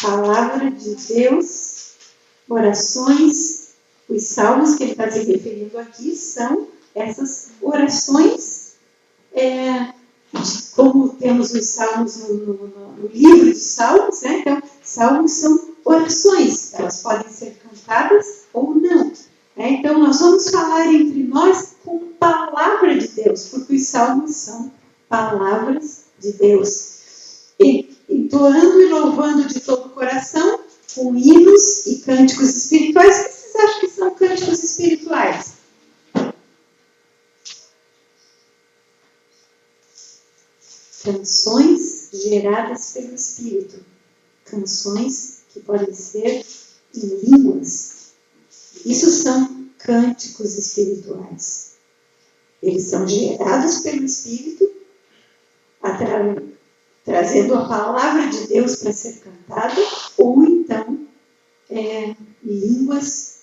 Palavra de Deus, orações. Os salmos que ele está se referindo aqui são essas orações, como temos os salmos no livro de salmos, né? Então, salmos são orações, elas podem ser cantadas ou não. Né? Então, nós vamos falar entre nós com palavra de Deus, porque os salmos são palavras de Deus. Entoando e louvando de todo o coração, com hinos e cânticos espirituais. O que vocês acham que são cânticos espirituais? Canções geradas pelo Espírito. Canções que podem ser em línguas. Isso são cânticos espirituais. Eles são gerados pelo Espírito, trazendo a palavra de Deus para ser cantada, ou então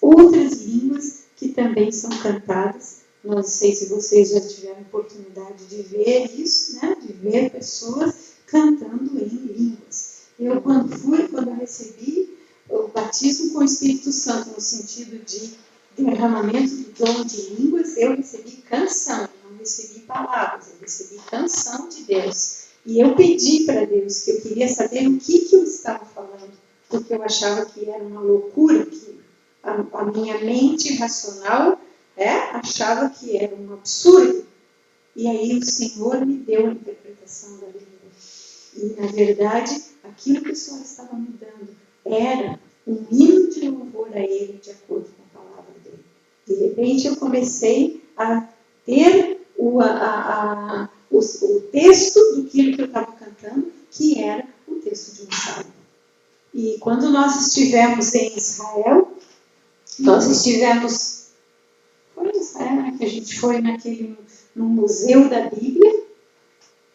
outras línguas que também são cantadas. Não sei se vocês já tiveram oportunidade de ver isso, né? De ver pessoas cantando em línguas. Eu, quando eu recebi o batismo batismo com o Espírito Santo, no sentido de derramamento do dom de línguas, eu recebi canção, não recebi palavras, eu recebi canção de Deus. E eu pedi para Deus que eu queria saber o que eu estava falando, porque eu achava que era uma loucura, que a minha mente racional achava que era um absurdo. E aí o Senhor me deu a interpretação da língua. E, na verdade, aquilo que o Senhor estava me dando era um hino de louvor a Ele, de acordo com a palavra dele. De repente, eu comecei a ter o texto do que eu estava cantando, que era o texto de um salmo. E quando nós estivemos em Israel, foi em Israel, né, que a gente foi no Museu da Bíblia.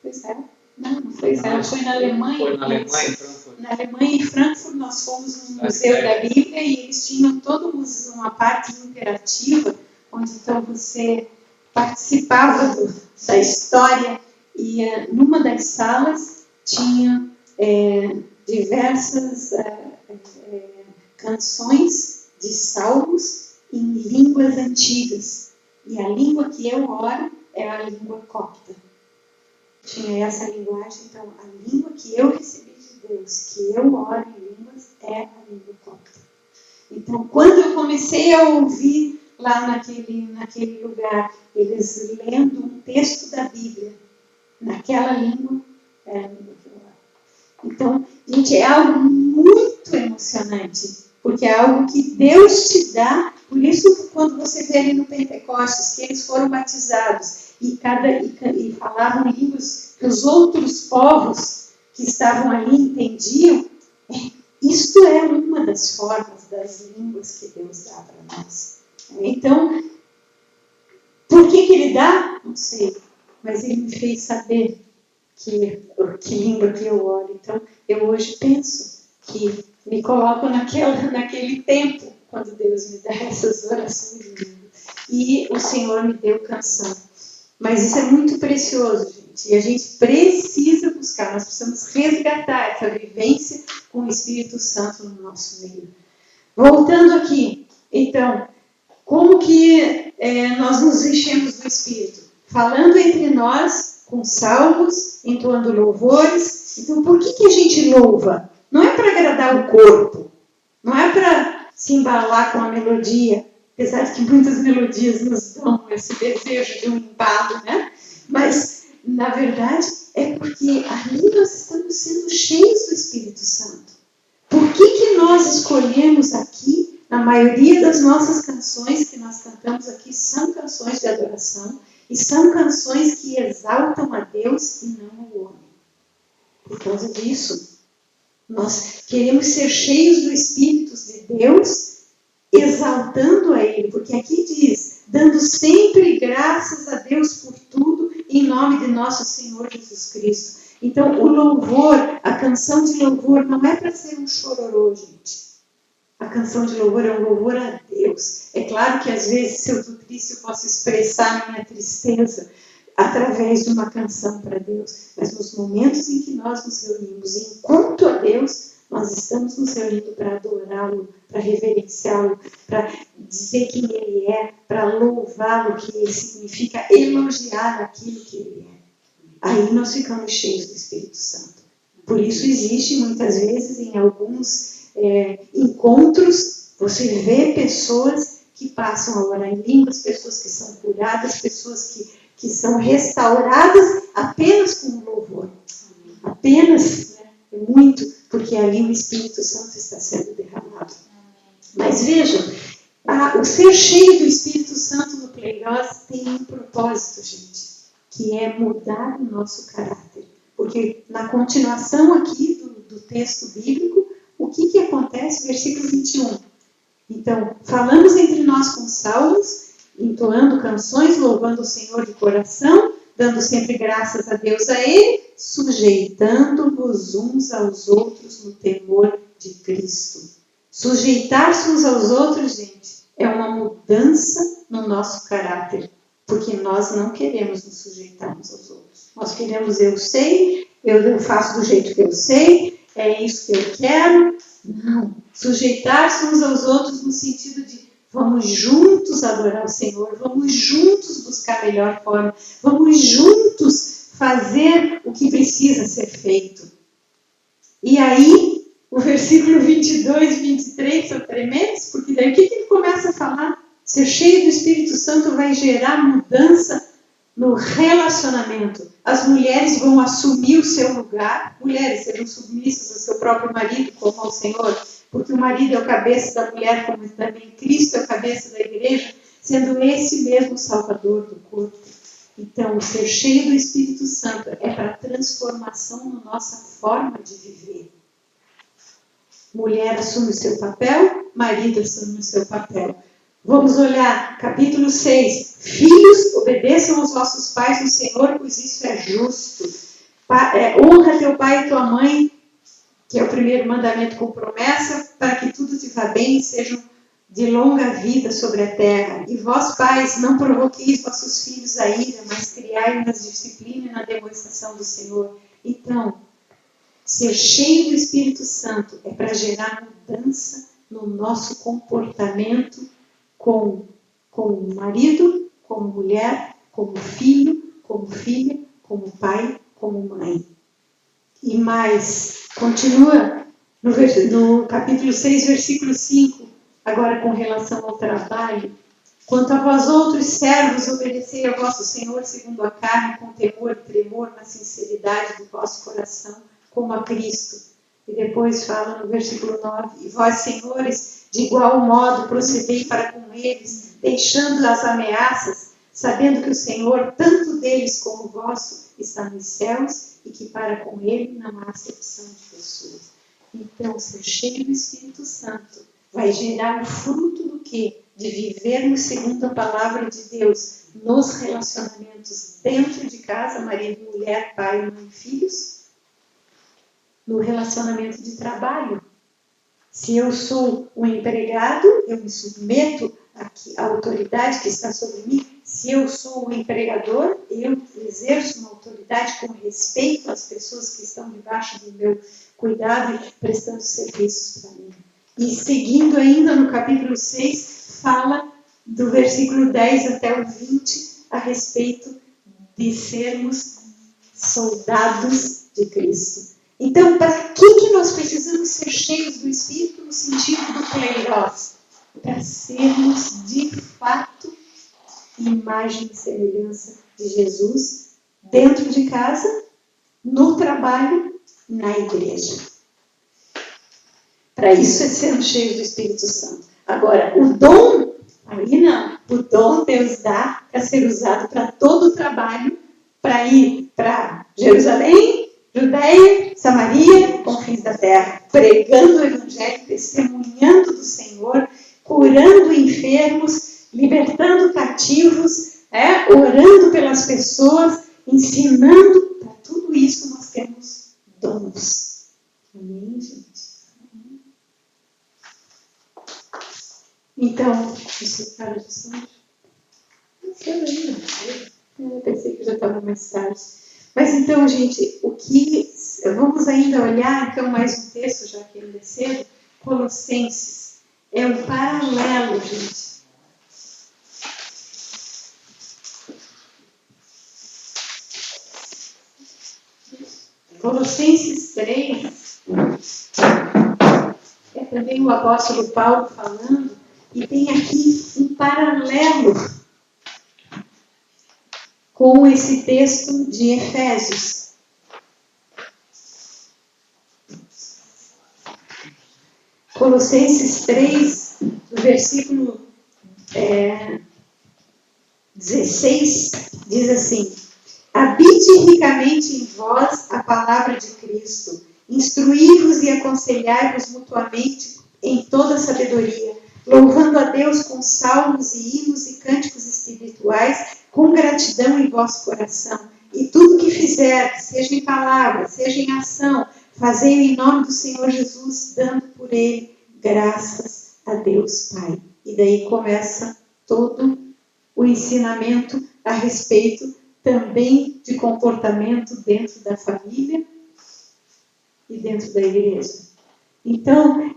Pois é. Não foi Israel, foi na Alemanha. Foi na Alemanha, em Frankfurt. Na Alemanha, em Frankfurt, nós fomos no Museu da Bíblia e eles tinham toda uma parte interativa, onde então você participava da história e numa das salas tinha diversas canções de salmos em línguas antigas. E a língua que eu oro é a língua copta. Tinha essa linguagem, então a língua que eu recebi de Deus, que eu oro em línguas, é a língua copta. Então, quando eu comecei a ouvir lá naquele lugar, eles lendo um texto da Bíblia, naquela língua, era a língua que eu oro. Então, gente, é algo muito emocionante, porque é algo que Deus te dá. Por isso, quando você vê ali no Pentecostes, que eles foram batizados, e falavam línguas que os outros povos que estavam ali entendiam, isto é uma das formas das línguas que Deus dá para nós. Então, por que ele dá? Não sei, mas ele me fez saber que língua que eu oro. Então, eu hoje penso que me coloco naquele tempo, quando Deus me dá essas orações de língua. E o Senhor me deu canção. Mas isso é muito precioso, gente. E a gente precisa buscar, nós precisamos resgatar essa vivência com o Espírito Santo no nosso meio. Voltando aqui, então, como que nós nos enchemos do Espírito? Falando entre nós, com salmos, entoando louvores. Então, por que a gente louva? Não é para agradar o corpo, não é para se embalar com a melodia, apesar de que muitas melodias nos dão esse desejo de um embalo, né? Mas, na verdade, é porque ali nós estamos sendo cheios do Espírito Santo. Por que nós escolhemos aqui, na maioria das nossas canções que nós cantamos aqui, são canções de adoração e são canções que exaltam a Deus e não ao homem? Por causa disso, nós queremos ser cheios do Espírito de Deus, exaltando a Ele, porque aqui diz, dando sempre graças a Deus por tudo, em nome de nosso Senhor Jesus Cristo. Então, o louvor, a canção de louvor, não é para ser um chororô, gente. A canção de louvor é um louvor a Deus. É claro que às vezes, se eu estou triste, eu posso expressar a minha tristeza através de uma canção para Deus. Mas nos momentos em que nós nos reunimos em culto a Deus, nós estamos nos reunindo para adorá-lo, para reverenciá-lo, para dizer quem Ele é, para louvá-lo, que significa elogiar aquilo que Ele é. Aí nós ficamos cheios do Espírito Santo. Por isso existe muitas vezes em alguns encontros, você vê pessoas que passam a orar em línguas, pessoas que são curadas, pessoas que são restauradas apenas com o louvor. Apenas, muito, porque ali o Espírito Santo está sendo derramado. Mas vejam, o ser cheio do Espírito Santo no Pleiros tem um propósito, gente, que é mudar o nosso caráter. Porque na continuação aqui do texto bíblico, o que acontece? Versículo 21. Então, falamos entre nós com salmos, entoando canções, louvando o Senhor de coração, dando sempre graças a Deus a Ele, sujeitando-vos uns aos outros no temor de Cristo. Sujeitar-se uns aos outros, gente, é uma mudança no nosso caráter, porque nós não queremos nos sujeitar uns aos outros. Nós queremos, eu sei, eu faço do jeito que eu sei, é isso que eu quero. Não. Sujeitar-se uns aos outros no sentido de vamos juntos adorar o Senhor, vamos juntos buscar a melhor forma, vamos juntos fazer o que precisa ser feito. E aí, o versículo 22 e 23 são tremendos, porque daí o que ele começa a falar? Ser cheio do Espírito Santo vai gerar mudança no relacionamento. As mulheres vão assumir o seu lugar. Mulheres, sejam submissas ao seu próprio marido como ao Senhor, porque o marido é o cabeça da mulher, como também Cristo é o cabeça da igreja, sendo esse mesmo Salvador do corpo. Então, o ser cheio do Espírito Santo é para transformação na nossa forma de viver. Mulher assume o seu papel, marido assume o seu papel. Vamos olhar, capítulo 6. Filhos, obedeçam aos vossos pais no Senhor, pois isso é justo. Honra teu pai e tua mãe, que é o primeiro mandamento com promessa, para que tudo te vá bem e sejam de longa vida sobre a terra. E vós, pais, não provoqueis vossos filhos a ira, mas criai-os na disciplina e na demonstração do Senhor. Então, ser cheio do Espírito Santo é para gerar mudança no nosso comportamento como marido, como mulher, como filho, como filha, como pai, como mãe. E mais, continua no capítulo 6, versículo 5, agora com relação ao trabalho. Quanto a vós outros servos, obedecei ao vosso Senhor segundo a carne, com temor e tremor, na sinceridade do vosso coração, como a Cristo. E depois fala no versículo 9, e vós, senhores, de igual modo procedei para com eles, deixando as ameaças, sabendo que o Senhor, tanto deles como vosso, está nos céus, e que para com ele não há acepção de pessoas. Então, ser cheio do Espírito Santo vai gerar o fruto do quê? De vivermos segundo a palavra de Deus, nos relacionamentos dentro de casa, marido, mulher, pai, mãe, filhos, no relacionamento de trabalho. Se eu sou um empregado, eu me submeto à autoridade que está sobre mim. Se eu sou um empregador, eu exerço uma autoridade com respeito às pessoas que estão debaixo do meu cuidado e prestando serviços para mim. E seguindo ainda no capítulo 6, fala do versículo 10 até o 20 a respeito de sermos soldados de Cristo. Então, para que nós precisamos ser cheios do Espírito no sentido do kleiros? Para sermos, de fato, imagem e semelhança de Jesus dentro de casa, no trabalho, na igreja. Para isso é sermos cheios do Espírito Santo. Agora, o dom, aí não. O dom Deus dá para ser usado para todo o trabalho, para ir para Jerusalém, Judeia, Samaria, confins da terra, pregando o Evangelho, testemunhando do Senhor, curando enfermos, libertando cativos, orando pelas pessoas, ensinando. Para tudo isso nós temos dons. Amém, gente? Então, isso cara de som. Não sei ainda. Eu pensei que já estava mais tarde. Mas então, gente, vamos ainda olhar então mais um texto, já que ainda é cedo, Colossenses. É um paralelo, gente. Colossenses 3 é também o apóstolo Paulo falando, e tem aqui um paralelo com esse texto de Efésios. Colossenses 3, no versículo 16, diz assim: habite ricamente em vós a palavra de Cristo, instruí-vos e aconselhai-vos mutuamente em toda sabedoria, louvando a Deus com salmos e hinos e cânticos espirituais, com gratidão em vosso coração. E tudo que fizer, seja em palavra, seja em ação, fazei em nome do Senhor Jesus, dando por ele graças a Deus Pai. E daí começa todo o ensinamento a respeito também de comportamento dentro da família e dentro da igreja. Então,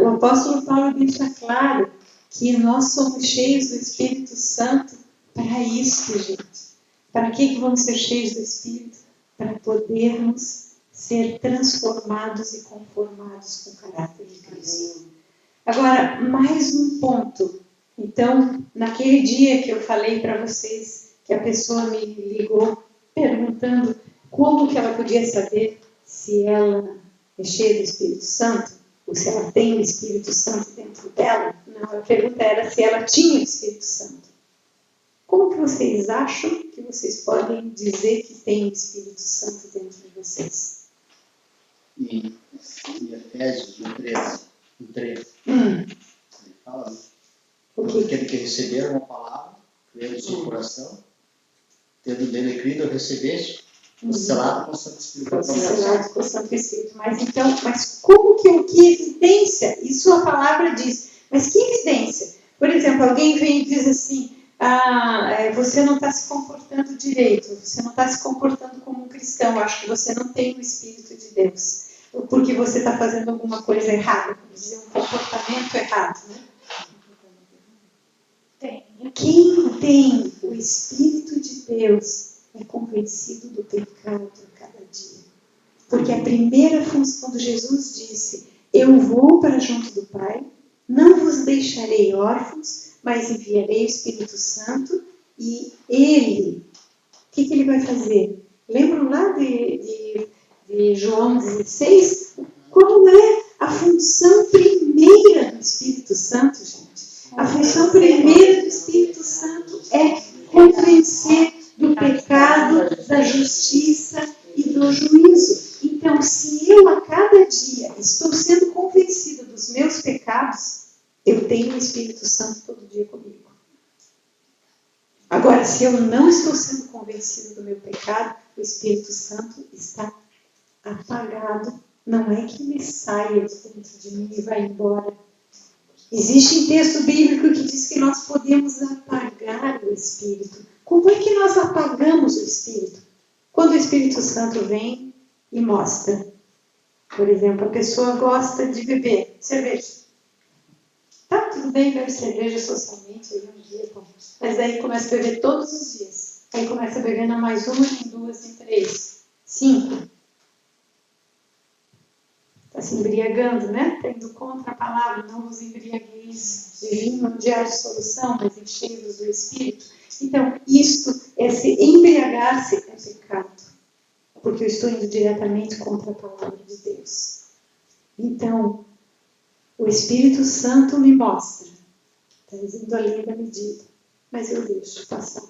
o apóstolo Paulo deixa claro que nós somos cheios do Espírito Santo para isso, gente. Para que vamos ser cheios do Espírito? Para podermos ser transformados e conformados com o caráter de Cristo. Agora, mais um ponto. Então, naquele dia que eu falei para vocês, que a pessoa me ligou perguntando como que ela podia saber se ela é cheia do Espírito Santo, ou se ela tem o Espírito Santo dentro dela. Não, a pergunta era se ela tinha o Espírito Santo. Como que vocês acham que vocês podem dizer que tem o Espírito Santo dentro de vocês? Em Efésios 13. Ele fala, né? Aquele que receberam a palavra, creio no seu coração, tendo dele crido, recebeste, selado com o Santo Espírito. Selado com o Santo Espírito. Mas como que evidência? Isso a palavra diz. Mas que evidência? Por exemplo, alguém vem e diz assim, você não está se comportando direito, você não está se comportando como um cristão, acho que você não tem o Espírito de Deus, porque você está fazendo alguma coisa errada, dizer um comportamento errado, né? Quem tem o Espírito de Deus é convencido do pecado a cada dia. Porque a primeira função, quando Jesus disse, eu vou para junto do Pai, não vos deixarei órfãos, mas enviarei o Espírito Santo, e Ele, o que ele vai fazer? Lembram lá de João 16? Qual é a função primeira do Espírito Santo, gente? A função primeira do Espírito Santo é convencer do pecado, da justiça e do juízo. Então, se eu a cada dia estou sendo convencida dos meus pecados, eu tenho o Espírito Santo todo dia comigo. Agora, se eu não estou sendo convencida do meu pecado, o Espírito Santo está apagado. Não é que ele saia de dentro de mim e vai embora. Existe um texto bíblico que diz que nós podemos apagar o Espírito. Como é que nós apagamos o Espírito? Quando o Espírito Santo vem e mostra. Por exemplo, a pessoa gosta de beber cerveja. Tá, tudo bem, bebe cerveja socialmente, aí um dia, bom. Mas aí começa a beber todos os dias. Aí começa a beber não mais uma, nem duas, nem três. 5. Está se embriagando, né? Está indo contra a palavra, não vos embriagueis de vinho, onde há dissolução, mas enchei-vos do Espírito. Então, se embriagar-se é pecado, porque eu estou indo diretamente contra a palavra de Deus. Então, o Espírito Santo me mostra, está dizendo além da medida, mas eu deixo passar.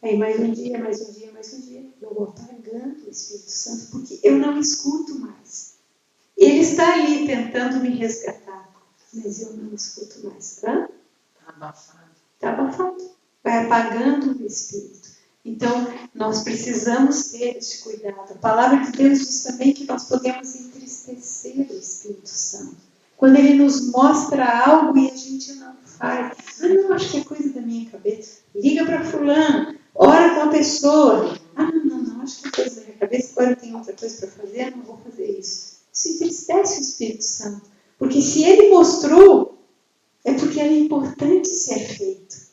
Aí mais um dia, eu vou apagando o Espírito Santo, porque eu não escuto mais. Ele está ali tentando me resgatar, mas eu não escuto mais. Está abafado. Está abafado. Vai apagando o Espírito. Então, nós precisamos ter esse cuidado. A palavra de Deus diz também que nós podemos entristecer o Espírito Santo. Quando ele nos mostra algo e a gente não faz. Não, acho que é coisa da minha cabeça. Liga para fulano, ora com a pessoa. Não, acho que é coisa da minha cabeça, agora eu tenho outra coisa para fazer, não vou fazer isso. Isso entristece o Espírito Santo. Porque se ele mostrou, é porque era importante ser feito.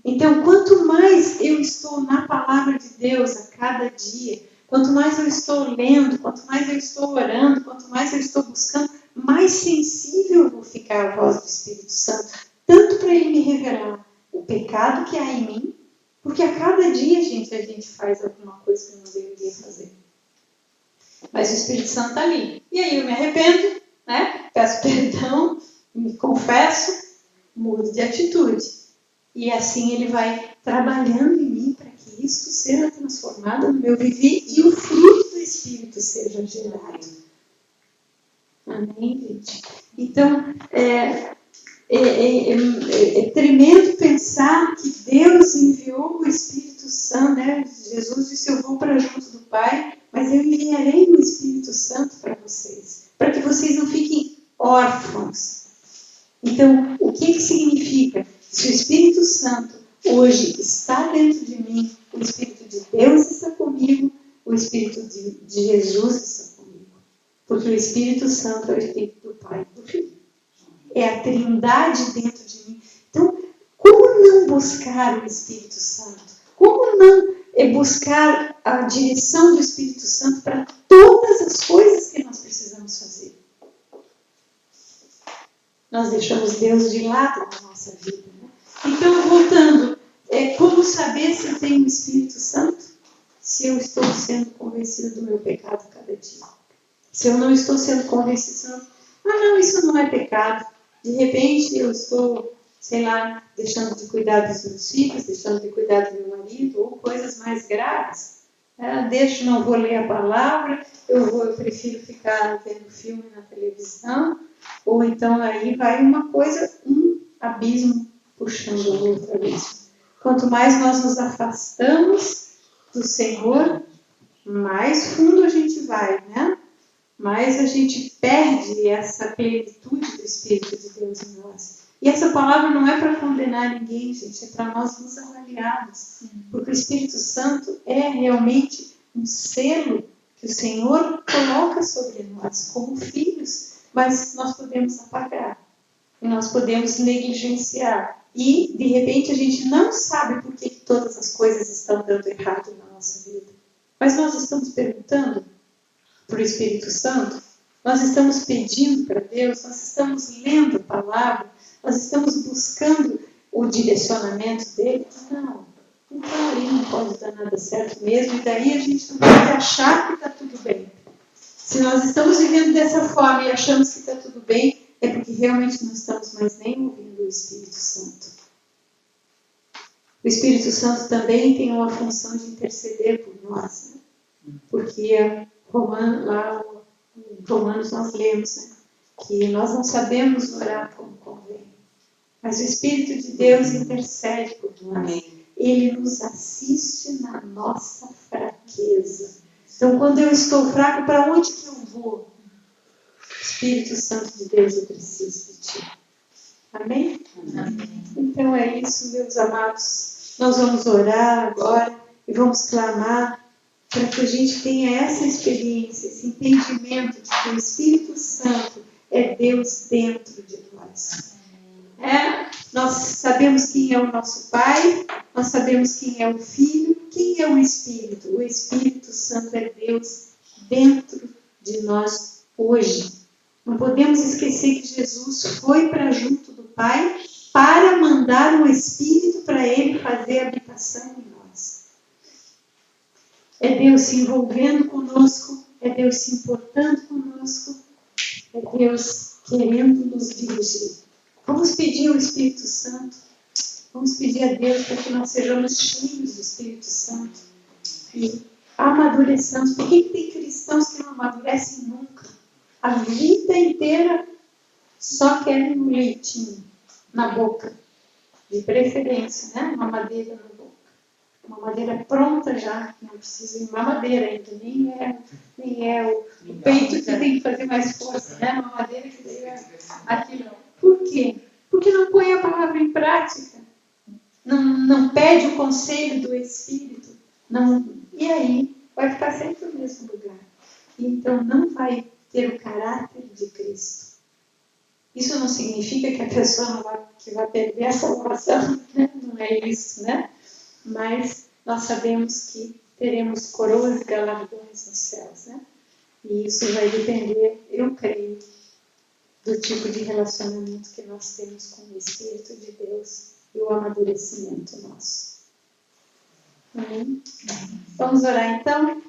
Então, quanto mais eu estou na palavra de Deus a cada dia, quanto mais eu estou lendo, quanto mais eu estou orando, quanto mais eu estou buscando, mais sensível eu vou ficar à voz do Espírito Santo. Tanto para ele me revelar o pecado que há em mim, porque a cada dia, gente, a gente faz alguma coisa que não deveria fazer. Mas o Espírito Santo está ali. E aí eu me arrependo, né? Peço perdão, me confesso, mudo de atitude. E assim ele vai trabalhando em mim para que isso seja transformado no meu viver e o fruto do Espírito seja gerado. Amém, gente? Então, é tremendo pensar que Deus enviou o Espírito Santo, né? Jesus disse, eu vou para junto do Pai, mas eu enviarei o Espírito Santo para vocês, para que vocês não fiquem órfãos. Então, o que significa? Se o Espírito Santo hoje está dentro de mim, o Espírito de Deus está comigo, o Espírito de Jesus está comigo. Porque o Espírito Santo é o Espírito do Pai e do Filho. É a trindade dentro de mim. Então, como não buscar o Espírito Santo? Como não buscar a direção do Espírito Santo para todas as coisas que nós precisamos fazer? Nós deixamos Deus de lado na nossa vida. Né? Então, voltando, como saber se eu tenho o Espírito Santo? Se eu estou sendo convencido do meu pecado cada dia. Se eu não estou sendo convencido, não, isso não é pecado. De repente eu estou, sei lá, deixando de cuidar dos meus filhos, deixando de cuidar do meu marido, ou coisas mais graves. Não vou ler a palavra, eu prefiro ficar vendo filme na televisão, ou então aí vai uma coisa, um abismo puxando o outro abismo. Quanto mais nós nos afastamos do Senhor, mais fundo a gente vai, né? Mais a gente perde essa plenitude do Espírito de Deus em nós. E essa palavra não é para condenar ninguém, gente, é para nós nos avaliarmos. Porque o Espírito Santo é realmente um selo que o Senhor coloca sobre nós como filhos, mas nós podemos apagar, e nós podemos negligenciar. E, de repente, a gente não sabe por que todas as coisas estão dando errado na nossa vida. Mas nós estamos perguntando para o Espírito Santo, nós estamos pedindo para Deus, nós estamos lendo a palavra, nós estamos buscando o direcionamento dele. Não, então aí não pode dar nada certo mesmo, e daí a gente não pode achar que está tudo bem. Se nós estamos vivendo dessa forma e achamos que está tudo bem, é porque realmente não estamos mais nem ouvindo o Espírito Santo. O Espírito Santo também tem uma função de interceder por nós, né? Porque lá em Romanos nós lemos, né, que nós não sabemos orar como convém, mas o Espírito de Deus intercede por nós. Amém. Ele nos assiste na nossa fraqueza. Então, quando eu estou fraco, para onde que eu vou? Espírito Santo de Deus, eu preciso de ti. Amém? Amém. Então é isso, meus amados. Nós vamos orar agora e vamos clamar para que a gente tenha essa experiência, esse entendimento de que o Espírito Santo é Deus dentro de nós. Nós sabemos quem é o nosso Pai, nós sabemos quem é o Filho, quem é o Espírito. O Espírito Santo é Deus dentro de nós hoje. Não podemos esquecer que Jesus foi para junto do Pai para mandar o Espírito para Ele fazer habitação em nós. É Deus se envolvendo conosco, é Deus se importando conosco, é Deus querendo nos dirigir. Vamos pedir ao Espírito Santo, vamos pedir a Deus para que nós sejamos cheios do Espírito Santo e amadureçamos. Por que tem cristãos que não amadurecem nunca? A vida inteira só querem um leitinho na boca, de preferência, né? Uma madeira na boca. Uma madeira pronta já, não precisa de mamadeira ainda, nem é o peito que tem que fazer mais força, né? Uma madeira que daí é aquilo. Por quê? Porque não põe a palavra em prática, não pede o conselho do Espírito, e aí vai ficar sempre no mesmo lugar. Então não vai ter o caráter de Cristo. Isso não significa que a pessoa vai perder a salvação, né? Não é isso, né? Mas nós sabemos que teremos coroas e galardões nos céus, né? E isso vai depender, eu creio, do tipo de relacionamento que nós temos com o Espírito de Deus e o amadurecimento nosso. Amém? Vamos orar então?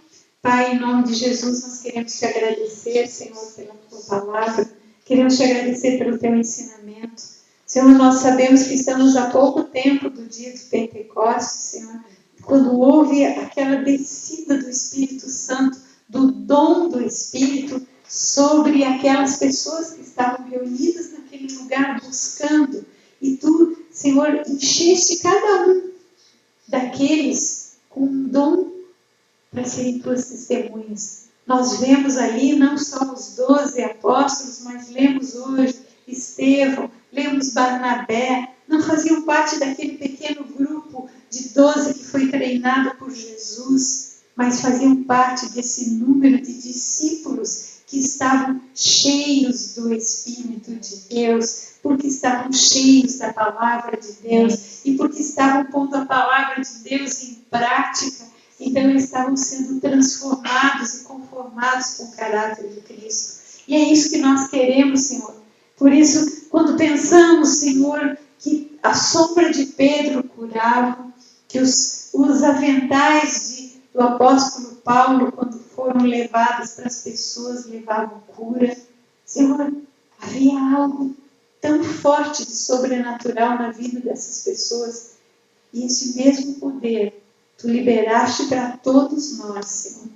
Pai, em nome de Jesus, nós queremos te agradecer, Senhor, pela tua palavra, queremos te agradecer pelo teu ensinamento. Senhor, nós sabemos que estamos há pouco tempo do dia do Pentecostes, Senhor, quando houve aquela descida do Espírito Santo, do dom do Espírito sobre aquelas pessoas que estavam reunidas naquele lugar buscando. E tu, Senhor, encheste cada um daqueles com um dom para serem tuas testemunhas. Nós vemos ali não só os 12 apóstolos, mas lemos hoje Estevão, lemos Barnabé, não faziam parte daquele pequeno grupo de 12 que foi treinado por Jesus, mas faziam parte desse número de discípulos que estavam cheios do Espírito de Deus, porque estavam cheios da palavra de Deus e porque estavam pondo a palavra de Deus em prática. Então eles estavam sendo transformados e conformados com o caráter de Cristo. E é isso que nós queremos, Senhor. Por isso, quando pensamos, Senhor, que a sombra de Pedro curava, que os aventais do apóstolo Paulo, quando foram levados para as pessoas, levavam cura. Senhor, havia algo tão forte de sobrenatural na vida dessas pessoas. E esse mesmo poder Tu liberaste para todos nós, Senhor.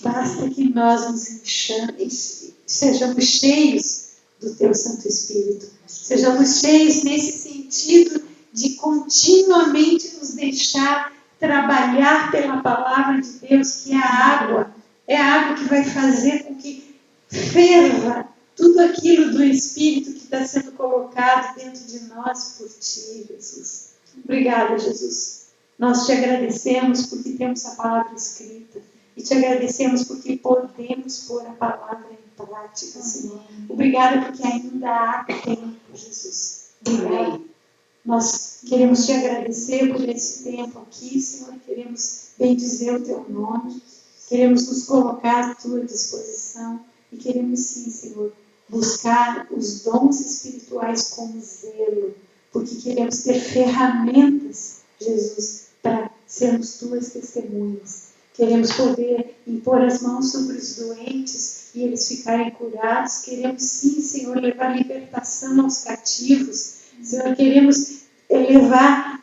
Basta que nós nos enchamos, sejamos cheios do Teu Santo Espírito. Sejamos cheios nesse sentido de continuamente nos deixar trabalhar pela palavra de Deus, que é a água. É a água que vai fazer com que ferva tudo aquilo do Espírito que está sendo colocado dentro de nós por Ti, Jesus. Obrigada, Jesus. Nós Te agradecemos porque temos a palavra escrita. E Te agradecemos porque podemos pôr a palavra em prática, Senhor. Obrigada porque ainda há tempo, Jesus. Obrigada. Nós queremos Te agradecer por esse tempo aqui, Senhor. Queremos bendizer o Teu nome. Queremos nos colocar à Tua disposição. E queremos sim, Senhor, buscar os dons espirituais com zelo. Porque queremos ter ferramentas, Jesus, para sermos Tuas testemunhas. Queremos poder impor as mãos sobre os doentes e eles ficarem curados. Queremos sim, Senhor, levar libertação aos cativos. Senhor, queremos levar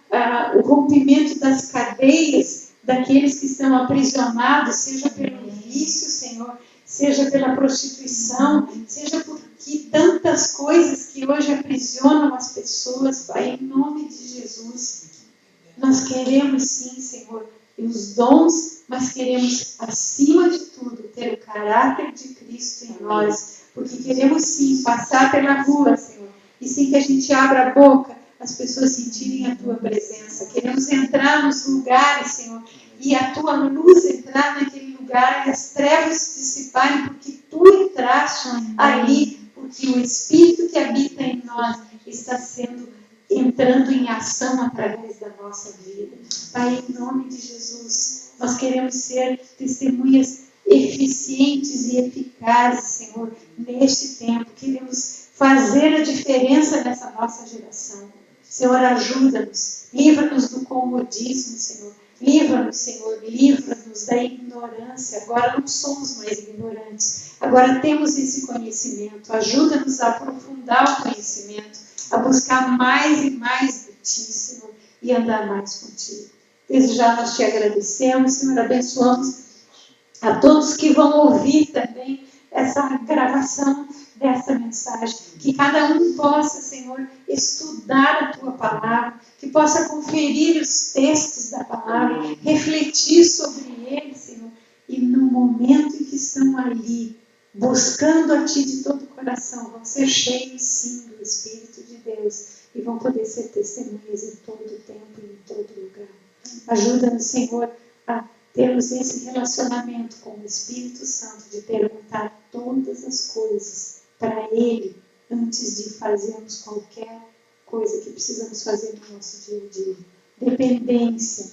o rompimento das cadeias daqueles que estão aprisionados, seja pelo vício, Senhor, seja pela prostituição, seja porque tantas coisas que hoje aprisionam as pessoas, Pai, em nome de Jesus. Nós queremos sim, Senhor, os dons, mas queremos, acima de tudo, ter o caráter de Cristo em nós, porque queremos sim passar pela rua, Senhor, e sem que a gente abra a boca, as pessoas sentirem a Tua presença. Queremos entrar nos lugares, Senhor, e a Tua luz entrar naquele lugar, e as trevas se dissiparem, porque Tu entraste ali, porque o Espírito que habita em nós está entrando em ação através da nossa vida. Pai, em nome de Jesus, nós queremos ser testemunhas eficientes e eficazes, Senhor, neste tempo. Queremos fazer a diferença nessa nossa geração. Senhor, ajuda-nos, livra-nos do comodismo, Senhor. Livra-nos, Senhor, livra-nos da ignorância. Agora não somos mais ignorantes. Agora temos esse conhecimento. Ajuda-nos a aprofundar o conhecimento, a buscar mais e mais de Ti, Senhor, e andar mais contigo. Desde já nós Te agradecemos, Senhor, abençoamos a todos que vão ouvir também essa gravação dessa mensagem, que cada um possa, Senhor, estudar a Tua palavra, que possa conferir os textos da palavra, refletir sobre eles, Senhor, e no momento em que estão ali, buscando a Ti de todo o coração, vão ser cheios, sim, do Espírito de Deus e vão poder ser testemunhas em todo o tempo e em todo lugar. Ajuda-nos, Senhor, a termos esse relacionamento com o Espírito Santo, de perguntar todas as coisas para Ele, antes de fazermos qualquer coisa que precisamos fazer no nosso dia a dia. Dependência,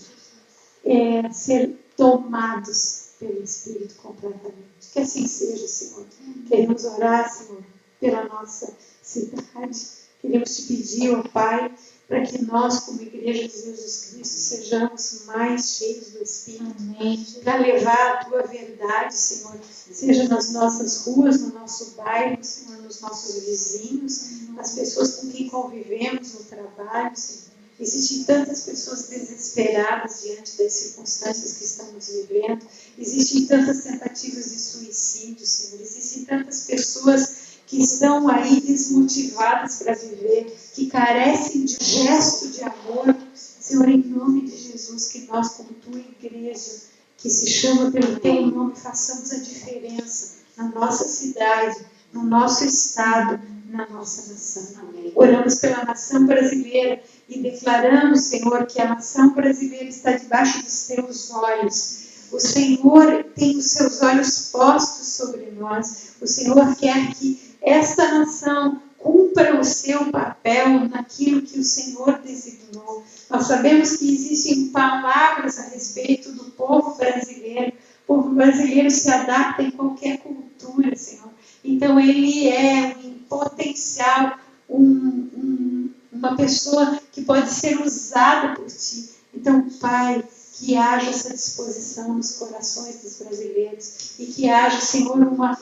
ser tomados pelo Espírito completamente. Que assim seja, Senhor. Queremos orar, Senhor, pela nossa cidade. Queremos Te pedir, ó Pai, para que nós, como Igreja de Jesus Cristo, sejamos mais cheios do Espírito, para levar a Tua verdade, Senhor, seja nas nossas ruas, no nosso bairro, Senhor, nos nossos vizinhos, nas pessoas com quem convivemos no trabalho, Senhor. Existem tantas pessoas desesperadas diante das circunstâncias que estamos vivendo, existem tantas tentativas de suicídio, Senhor, existem tantas pessoas que estão aí desmotivadas para viver, que carecem de um gesto de amor. Senhor, em nome de Jesus, que nós, como Tua Igreja, que se chama pelo Teu nome, façamos a diferença na nossa cidade, no nosso estado, na nossa nação. Oramos pela nação brasileira e declaramos, Senhor, que a nação brasileira está debaixo dos Teus olhos. O Senhor tem os seus olhos postos sobre nós. O Senhor quer que esta nação cumpra o seu papel naquilo que o Senhor designou. Nós sabemos que existem palavras a respeito do povo brasileiro. O povo brasileiro se adapta em qualquer cultura, Senhor. Então, ele é em potencial uma pessoa que pode ser usada por Ti. Então, Pai, que haja essa disposição nos corações dos brasileiros e que haja, Senhor, uma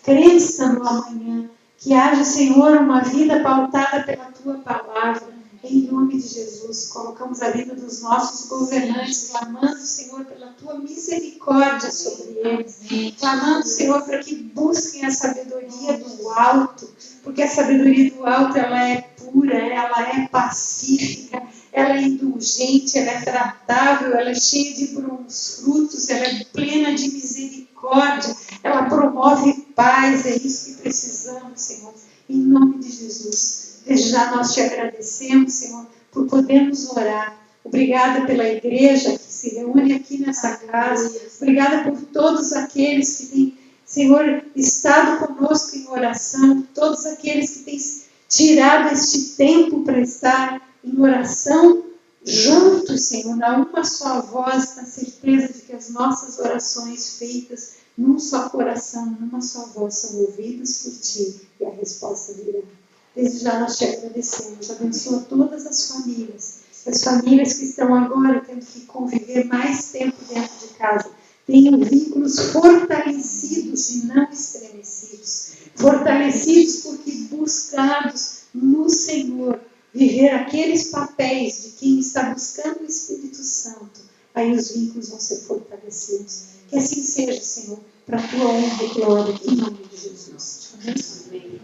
crença no amanhã, que haja, Senhor, uma vida pautada pela Tua palavra. Em nome de Jesus, colocamos a vida dos nossos governantes, clamando, Senhor, pela Tua misericórdia sobre eles, clamando, Senhor, para que busquem a sabedoria do alto, porque a sabedoria do alto, ela é pura, ela é pacífica, ela é indulgente, ela é tratável, ela é cheia de bons frutos, ela é plena de misericórdia, ela promove paz, é isso que precisamos, Senhor, em nome de Jesus. Desde já nós te agradecemos, Senhor, por podermos orar. Obrigada pela igreja que se reúne aqui nessa casa. Obrigada por todos aqueles que têm, Senhor, estado conosco em oração, todos aqueles que têm tirado este tempo para estar em oração juntos, Senhor, na uma só voz, na certeza de que as nossas orações feitas num só coração, numa só voz, são ouvidas por Ti e a resposta virá. Desde já nós te agradecemos. Abençoa todas as famílias que estão agora tendo que conviver mais tempo dentro de casa. Tenham vínculos fortalecidos e não estremecidos. Fortalecidos porque buscados no Senhor, viver aqueles papéis de quem está buscando o Espírito Santo. Aí os vínculos vão ser fortalecidos. Que assim seja, Senhor, para a Tua honra e glória, em nome de Jesus. Amém.